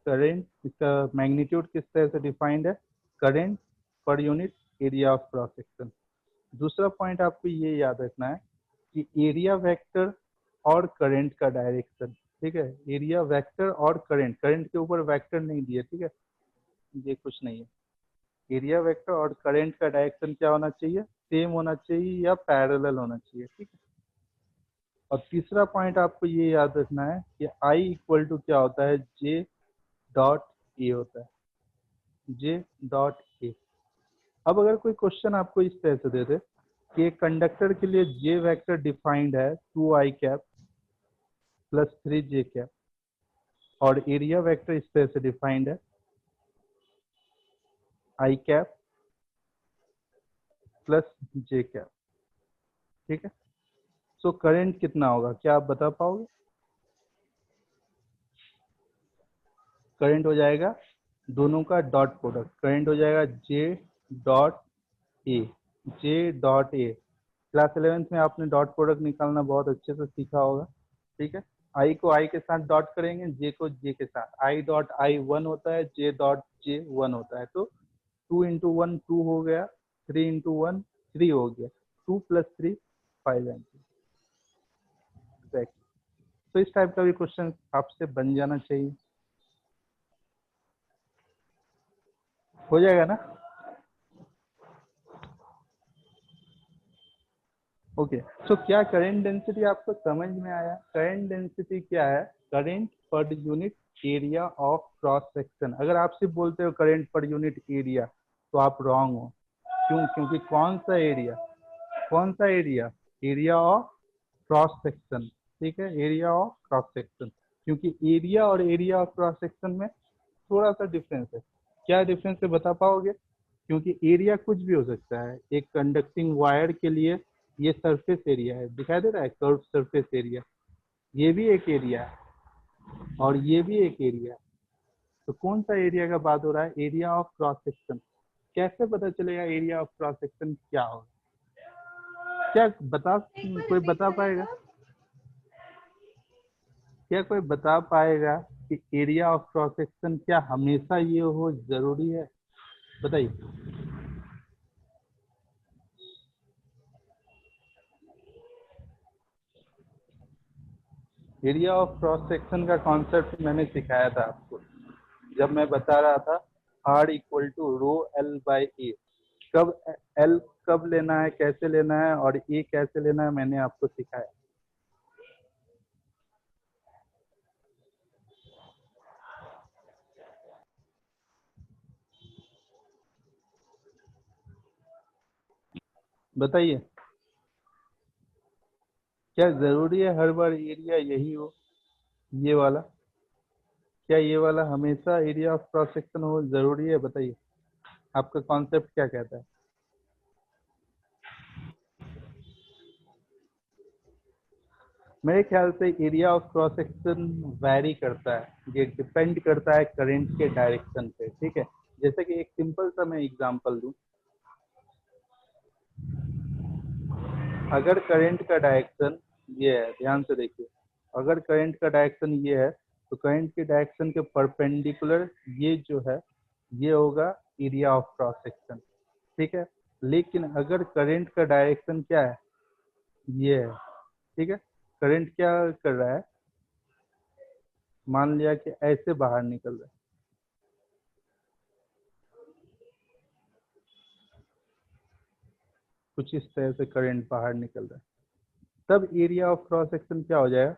करंट, इसका मैग्नीट्यूड किस तरह से डिफाइंड है? करंट पर unit area of cross section. दूसरा पॉइंट आपको ये याद रखना है कि एरिया वेक्टर और करंट का डायरेक्शन। ठीक है, एरिया वेक्टर और करंट, करंट के ऊपर वेक्टर नहीं दिए। ठीक है, ये कुछ नहीं है। एरिया वेक्टर और करंट का डायरेक्शन क्या होना चाहिए? सेम होना चाहिए या पैरेलल होना चाहिए। ठीक है, और तीसरा पॉइंट आपको ये याद रखना है कि आई इक्वल टू क्या होता है? जे डॉट ए होता है। J dot A. अब अगर कोई क्वेश्चन आपको इस तरह से दे दे कि एक कंडक्टर के लिए जे वेक्टर डिफाइंड है 2i cap plus 3j cap, और एरिया वेक्टर इस तरह से डिफाइंड है i cap plus j cap. ठीक है, सो करंट कितना होगा? क्या आप बता पाओगे? करंट हो जाएगा दोनों का डॉट प्रोडक्ट, करंट हो जाएगा J dot A. J dot A, class 11th में आपने डॉट प्रोडक्ट निकालना बहुत अच्छे से सीखा होगा। ठीक है, आई को आई के साथ डॉट करेंगे, जे को जे के साथ। आई डॉट आई 1 होता है, जे डॉट जे 1 होता है। तो 2 इंटू 1 2 हो गया, 3 इंटू 1 3 हो गया, 2 प्लस 3 5 एंटी। तो इस टाइप का भी क्वेश्चन आपसे बन जाना चाहिए। हो जाएगा ना? ओके, सो क्या करंट डेंसिटी आपको समझ में आया? करंट डेंसिटी क्या है? करंट पर unit area of cross section. अगर आप सिर्फ बोलते हो करंट पर यूनिट एरिया तो आप रॉन्ग हो। क्यों? क्योंकि कौन सा एरिया? कौन सा area? Area of cross section. ठीक है, एरिया ऑफ क्रॉस सेक्शन। क्योंकि एरिया और एरिया ऑफ क्रॉस सेक्शन में थोड़ा सा डिफरेंस है। क्या डिफरेंस है बता पाओगे? क्योंकि एरिया कुछ भी हो सकता है। एक कंडक्टिंग वायर के लिए ये सरफेस एरिया है, दिखाई दे रहा है, कर्व सरफेस एरिया। ये भी एक एरिया है, और ये भी एक एरिया है। तो कौन सा एरिया का बात हो रहा है? Area of cross section. कैसे पता चलेगा एरिया ऑफ क्रॉस सेक्शन क्या होगा? क्या कोई बता पाएगा? क्या कोई बता पाएगा कि एरिया ऑफ क्रॉस सेक्शन क्या हमेशा ये हो जरूरी है? बताइए। एरिया ऑफ क्रॉस सेक्शन का कॉन्सेप्ट मैंने सिखाया था आपको जब मैं बता रहा था R equal to rho L by A. कब L कब लेना है, कैसे लेना है, और A कैसे लेना है, मैंने आपको सिखाया। बताइए, क्या जरूरी है हर बार एरिया यही हो, ये वाला? क्या ये वाला हमेशा एरिया ऑफ क्रॉस सेक्शन हो जरूरी है? बताइए, आपका कॉन्सेप्ट क्या कहता है? मेरे ख्याल से area of cross section vary करता है, ये डिपेंड करता है करंट के डायरेक्शन पे। ठीक है, जैसे कि एक सिंपल सा मैं एग्जांपल दूं, अगर करंट का डायरेक्शन ये है, ध्यान से देखिए, अगर करंट का डायरेक्शन ये है तो करंट के डायरेक्शन के परपेंडिकुलर ये जो है ये होगा एरिया ऑफ क्रॉस सेक्शन, ठीक है। लेकिन अगर करंट का डायरेक्शन क्या है, ये है, ठीक है, करंट क्या कर रहा है, मान लिया कि ऐसे बाहर निकल रहा है, कुछ इस तरह से करंट बाहर निकल रहा है, तब एरिया ऑफ क्रॉस सेक्शन क्या हो जाएगा,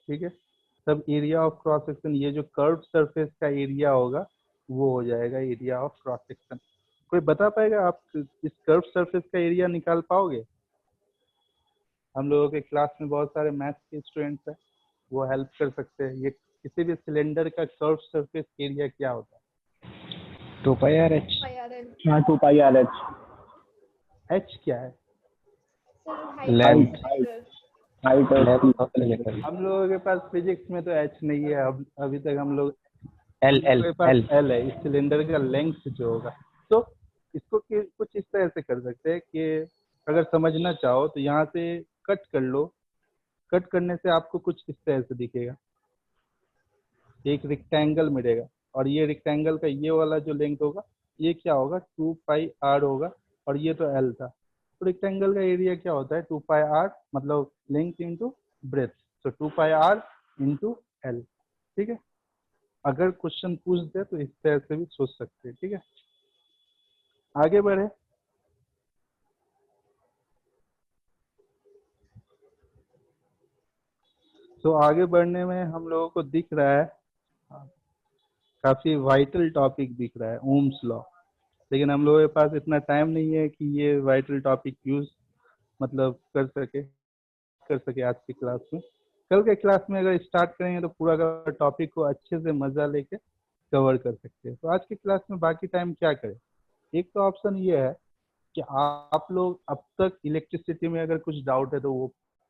ठीक है, तब एरिया ऑफ क्रॉस सेक्शन ये जो कर्व सरफेस का एरिया होगा वो हो जाएगा एरिया ऑफ क्रॉस सेक्शन। कोई बता पाएगा आप इस कर्व सरफेस का एरिया निकाल पाओगे? हम लोगों के क्लास में बहुत सारे मैथ्स के स्टूडेंट्स हैं, वो हेल्प कर सकते हैं। ये किसी भी सिलेंडर का कर्व सरफेस एरिया क्या होता है? 2πr/h। IRL हाँ 2πr/h। एच क्या है? Length, हाइट और लेंथ ऑफ सिलेंडर। हम लोगों के पास फिजिक्स में तो एच नहीं है, अब अभी तक हम लोग एल एल के पास एल एल है, इस सिलेंडर का लेंथ जो होगा। तो इसको कुछ इस तरह से कर सकते हैं कि अगर समझना चाहो तो यहाँ से कट कर लो, कट करने से आपको कुछ इस तरह से दिखेगा, एक रेक्टेंगल मिलेगा, और ये रेक्टेंगल का ये वाला जो लेंथ होगा ये क्या होगा, 2πr होगा, और ये तो एल था। तो रेक्टेंगल का एरिया क्या होता है, 2πr, मतलब लेंथ इंटू ब्रेथ, तो 2πr इंटू एल, ठीक है। अगर क्वेश्चन पूछ दे तो इस तरह से भी सोच सकते हैं, ठीक है। आगे बढ़े, तो आगे बढ़ने में हम लोगों को दिख रहा है काफी वाइटल टॉपिक दिख रहा है, ओम्स लॉ, लेकिन हम लोगों के पास इतना टाइम नहीं है कि ये वाइटल टॉपिक यूज मतलब कर सके आज की क्लास में। कल के क्लास में अगर स्टार्ट करेंगे तो पूरा का टॉपिक को अच्छे से मजा लेके कवर कर सकते हैं। तो आज की क्लास में बाकी टाइम क्या करें, एक तो ऑप्शन ये है कि आप लोग अब तक इलेक्ट्रिसिटी में अगर कुछ डाउट है तो वो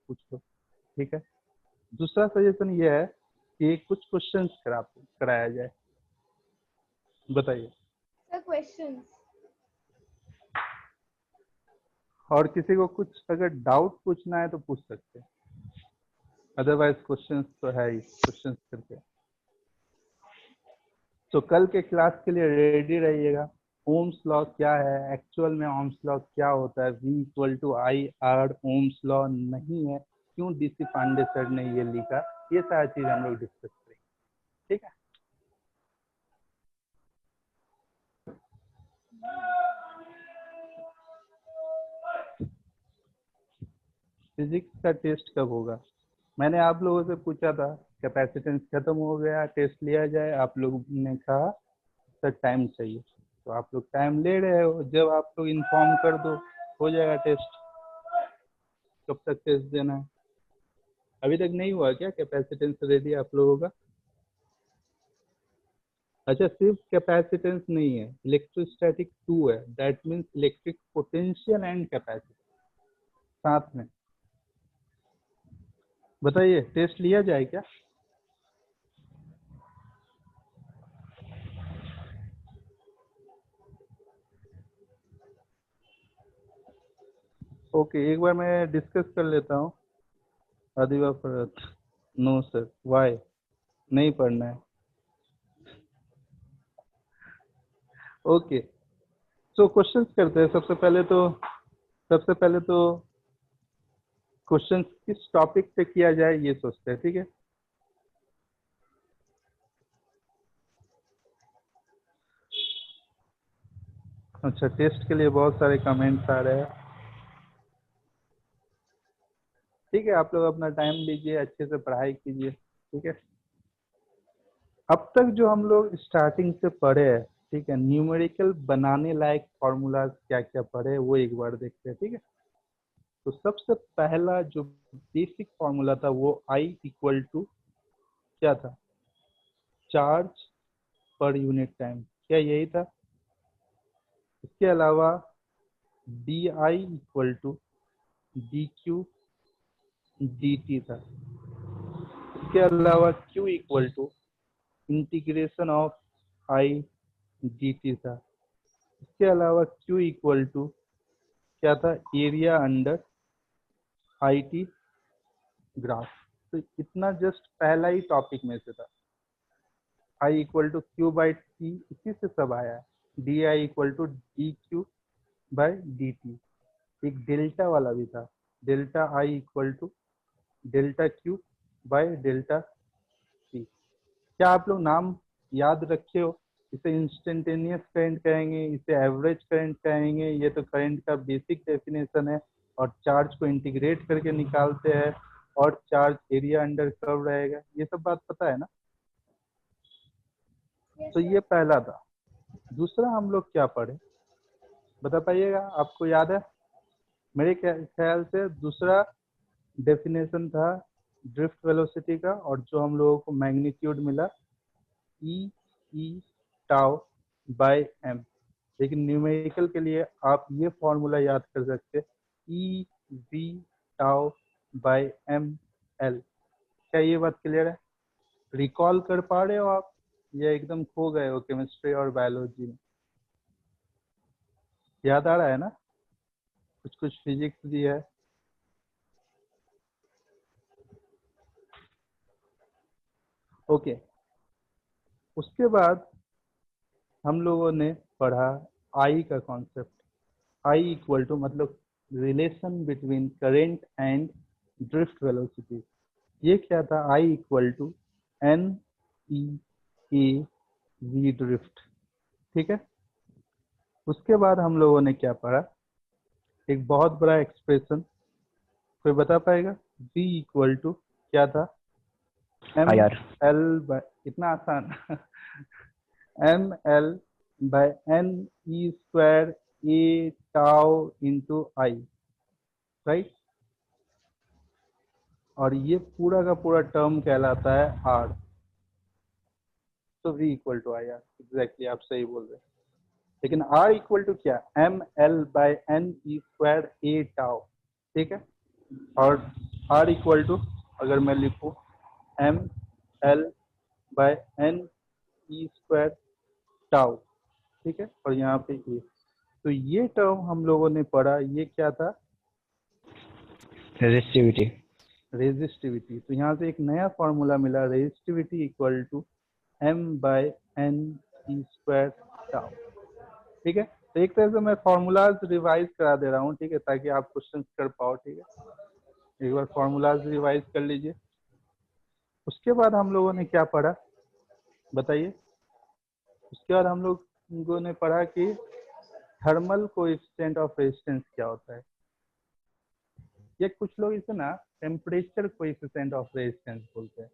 पूछ लो, ठीक है। दूसरा सजेशन ये है कि कुछ क्वेश्चंस कराया जाए, बताइए। सर क्वेश्चंस, और किसी को कुछ अगर डाउट पूछना है तो पूछ सकते हैं, अदरवाइज क्वेश्चंस तो है ही, क्वेश्चंस करके। तो कल के क्लास के लिए रेडी रहिएगा। ओम्स लॉ क्या है, एक्चुअल में ओम्स लॉ क्या होता है, V=IR ओम्स लॉ नहीं है, क्यों DC पांडे सर ने ये लिखा, ये सारी चीज हम लोग डिस्कस करेंगे, ठीक है। फिजिक्स का टेस्ट कब होगा? मैंने आप लोगों से पूछा था कैपेसिटेंस खत्म हो गया, टेस्ट लिया जाए, आप लोगों ने कहा सर टाइम चाहिए, तो आप लोग टाइम ले रहे हो, जब आप लोग इन्फॉर्म कर दो हो जाएगा टेस्ट। कब तक टेस्ट देना है? अभी तक नहीं हुआ क्या कैपेसिटेंस रेडी आप लोगों का? अच्छा, सिर्फ कैपेसिटेंस नहीं है, इलेक्ट्रोस्टैटिक 2 है, that means electric potential and capacitance साथ में। बताइए टेस्ट लिया जाए क्या? ओके, एक बार मैं डिस्कस कर लेता हूँ। अधिवा फरत, नो सर, वाई नहीं पढ़ना है? ओके, तो क्वेश्चंस करते हैं। सबसे पहले तो क्वेश्चंस किस टॉपिक पे किया जाए ये सोचते हैं, ठीक है। अच्छा, टेस्ट के लिए बहुत सारे कमेंट्स आ रहे हैं, ठीक है, आप लोग अपना टाइम लीजिए, अच्छे से पढ़ाई कीजिए, ठीक है। अब तक जो हम लोग स्टार्टिंग से पढ़े हैं, ठीक है, न्यूमेरिकल बनाने लायक फॉर्मूलाज क्या क्या पढ़े वो एक बार देखते हैं, ठीक है। तो सबसे पहला जो बेसिक फॉर्मूला था वो I = क्या था, चार्ज पर यूनिट टाइम, क्या यही था? इसके अलावा DI = dQ dt था। इसके अलावा Q = integration of I dt था। इसके अलावा q इक्वल टू क्या था, एरिया अंडर IT ग्राफ। तो इतना जस्ट पहला ही टॉपिक में से था। I equal to Q by T, इसी से सब आया है। D I equal to D Q by D T. एक डेल्टा वाला भी था, delta I equal to delta Q by delta T. क्या आप लोग नाम याद रखे हो? इसे इंस्टेंटेनियस करंट कहेंगे, इसे एवरेज करंट कहेंगे। ये तो करंट का बेसिक डेफिनेशन है। और चार्ज को इंटीग्रेट करके निकालते हैं, और चार्ज एरिया अंडर कर्व रहेगा। ये सब बात पता है ना? तो ये पहला था। दूसरा हम लोग क्या पढ़े, बता पाइएगा, आपको याद है? मेरे ख्याल से दूसरा डेफिनेशन था ड्रिफ्ट वेलोसिटी का, और जो हम लोगों को मैग्नीट्यूड मिला ई टाउ बाय एम। लेकिन न्यूमेरिकल के लिए आप ये फॉर्मूला याद कर सकते, E V tau by M L. क्या ये बात क्लियर है? रिकॉल कर पा रहे हो आप, या एकदम खो गए हो केमिस्ट्री और बायोलॉजी में? याद आ रहा है ना? कुछ कुछ फिजिक्स भी है। ओके, उसके बाद हम लोगों ने पढ़ा आई का कॉन्सेप्ट। आई इक्वल टू मतलब relation between current and drift velocity. ये क्या था? I equal to n e A v drift. ठीक है। उसके बाद हम लोगों ने क्या पढ़ा, एक बहुत बड़ा एक्सप्रेशन, कोई बता पाएगा? v इक्वल टू क्या था? एम एल बाय, इतना आसान M L by N E square A tau into I, right. और ये पूरा का पूरा टर्म कहलाता है आर। तो v equal to I R, exactly आप सही बोल रहे हैं। लेकिन r इक्वल टू क्या? M L by N E square A tau. ठीक है। और r इक्वल टू अगर मैं लिखूं M L by N E square tau. ठीक है। और यहाँ पे ए। तो ये टर्म हम लोगों ने पढ़ा, ये क्या था? रेजिस्टिविटी। रेजिस्टिविटी। तो यहाँ से एक नया फॉर्मूला मिला, resistivity equal to M by N E square tau. ठीक है। तो एक तरह से मैं फॉर्मूलाज रिवाइज करा दे रहा हूँ, ठीक है, ताकि आप क्वेश्चन कर पाओ। ठीक है, एक बार फॉर्मूलाज रिवाइज कर लीजिए। उसके बाद हम लोगों ने क्या पढ़ा, बताइए? उसके बाद हम लोगों ने पढ़ा कि थर्मल कोएफिशिएंट ऑफ रेजिस्टेंस क्या होता है। ये कुछ लोग इसे ना टेम्परेचर कोएफिशिएंट ऑफ रेजिस्टेंस बोलते हैं।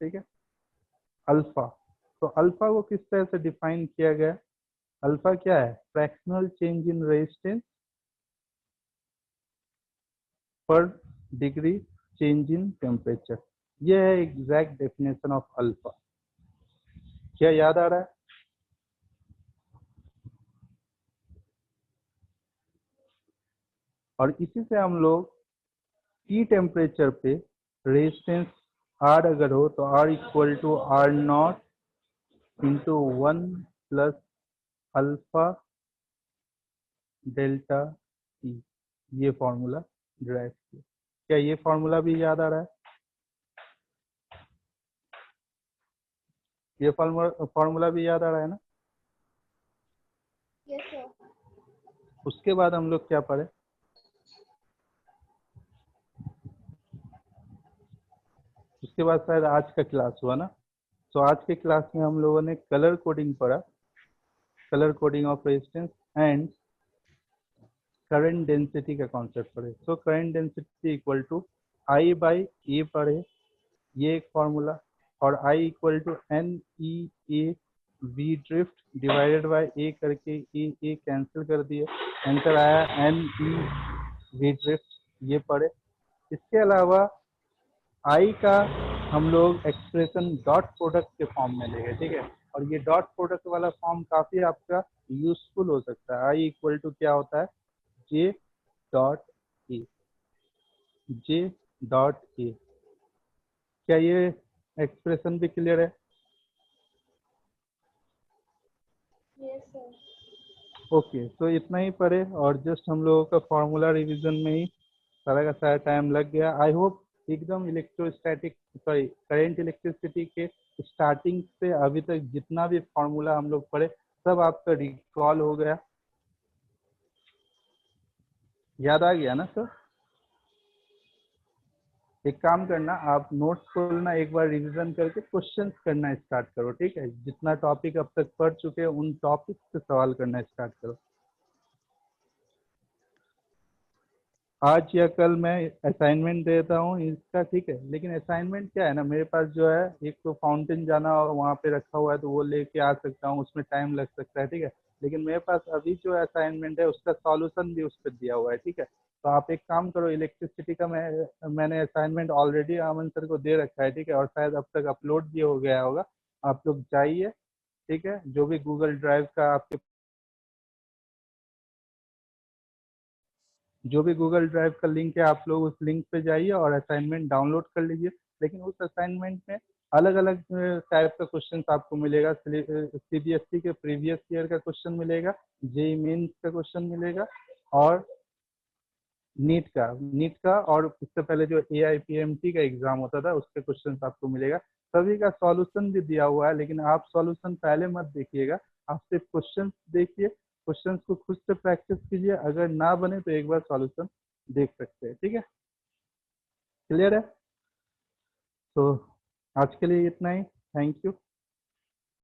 ठीक है, अल्फा। तो अल्फा को किस तरह से डिफाइन किया गया? अल्फा क्या है? फ्रैक्शनल चेंज इन रेजिस्टेंस पर डिग्री चेंज इन टेम्परेचर। ये है एग्जैक्ट डेफिनेशन ऑफ अल्फा। क्या याद आ रहा है? और इसी से हम लोग टी टेम्परेचर पे रेजिस्टेंस आर अगर हो तो R equal to R naught into 1 plus alpha delta T. ये फॉर्मूला ड्राइव किया। क्या ये फॉर्मूला भी याद आ रहा है? ये फॉर्मूला भी याद आ रहा है ना? Yes sir. उसके बाद हम लोग क्या पढ़े? उसके बाद शायद आज का क्लास हुआ ना। तो आज के क्लास में हम लोगों ने कलर कोडिंग पढ़ा, colour coding of resistance and current density का कॉन्सेप्ट पढ़े। So current density equal to I by A पढ़े, ये एक फॉर्मूला। और I equal to n e A v drift divided by A करके ए कैंसिल कर दिए, आंसर आया एन ई वी ड्रिफ्ट, ये पढ़े। इसके अलावा आई का हम लोग एक्सप्रेशन डॉट प्रोडक्ट के फॉर्म में लेंगे। ठीक है, और ये डॉट प्रोडक्ट वाला फॉर्म काफी आपका यूजफुल हो सकता है। आई इक्वल टू क्या होता है? J dot A, J dot A. क्या ये एक्सप्रेशन भी क्लियर है? ओके, तो इतना ही पढ़े और जस्ट हम लोगों का फॉर्मूला रिवीजन में ही सारा का सारा टाइम लग गया। आई होप एकदम इलेक्ट्रोस्टैटिक सॉरी करंट इलेक्ट्रिसिटी के स्टार्टिंग से अभी तक जितना भी फॉर्मूला हम लोग पढ़े सब आपका रिकॉल हो गया, याद आ गया ना सर? एक काम करना, आप नोट्स खोलना, एक बार रिवीजन करके क्वेश्चंस करना स्टार्ट करो, ठीक है? जितना टॉपिक अब तक पढ़ चुके हैं उन टॉपिक से सवाल करना स्टार्ट करो। आज या कल मैं असाइनमेंट देता हूँ इसका, ठीक है? लेकिन असाइनमेंट क्या है ना, मेरे पास जो है एक तो फाउंटेन जाना और वहाँ पे रखा हुआ है तो वो लेके आ सकता हूँ, उसमें टाइम लग सकता है, ठीक है? लेकिन मेरे पास अभी जो असाइनमेंट है उसका सॉल्यूशन भी उस पर दिया हुआ है, ठीक है? तो आप एक काम करो, इलेक्ट्रिसिटी का मैंने असाइनमेंट ऑलरेडी अमन सर को दे रखा है, ठीक है? और शायद अब तक अपलोड भी हो गया होगा। आप लोग जाइए, ठीक है? जो भी गूगल ड्राइव का आपके जो भी गूगल ड्राइव का लिंक है आप लोग उस लिंक पे जाइए और असाइनमेंट डाउनलोड कर लीजिए। लेकिन उस असाइनमेंट में अलग अलग टाइप का क्वेश्चन आपको मिलेगा। सीबीएसई के प्रीवियस ईयर का क्वेश्चन मिलेगा, जेई मेंस का क्वेश्चन मिलेगा और नीट का और उससे पहले जो AIPMT का एग्जाम होता था उसके क्वेश्चन आपको मिलेगा। सभी का सॉल्यूशन भी दिया हुआ है, लेकिन आप सॉल्यूशन पहले मत देखिएगा, आप सिर्फ क्वेश्चन देखिए, क्वेश्चंस को खुद से प्रैक्टिस कीजिए। अगर ना बने तो एक बार सॉल्यूशन देख सकते हैं, ठीक है? क्लियर है? तो आज के लिए इतना ही, थैंक यू।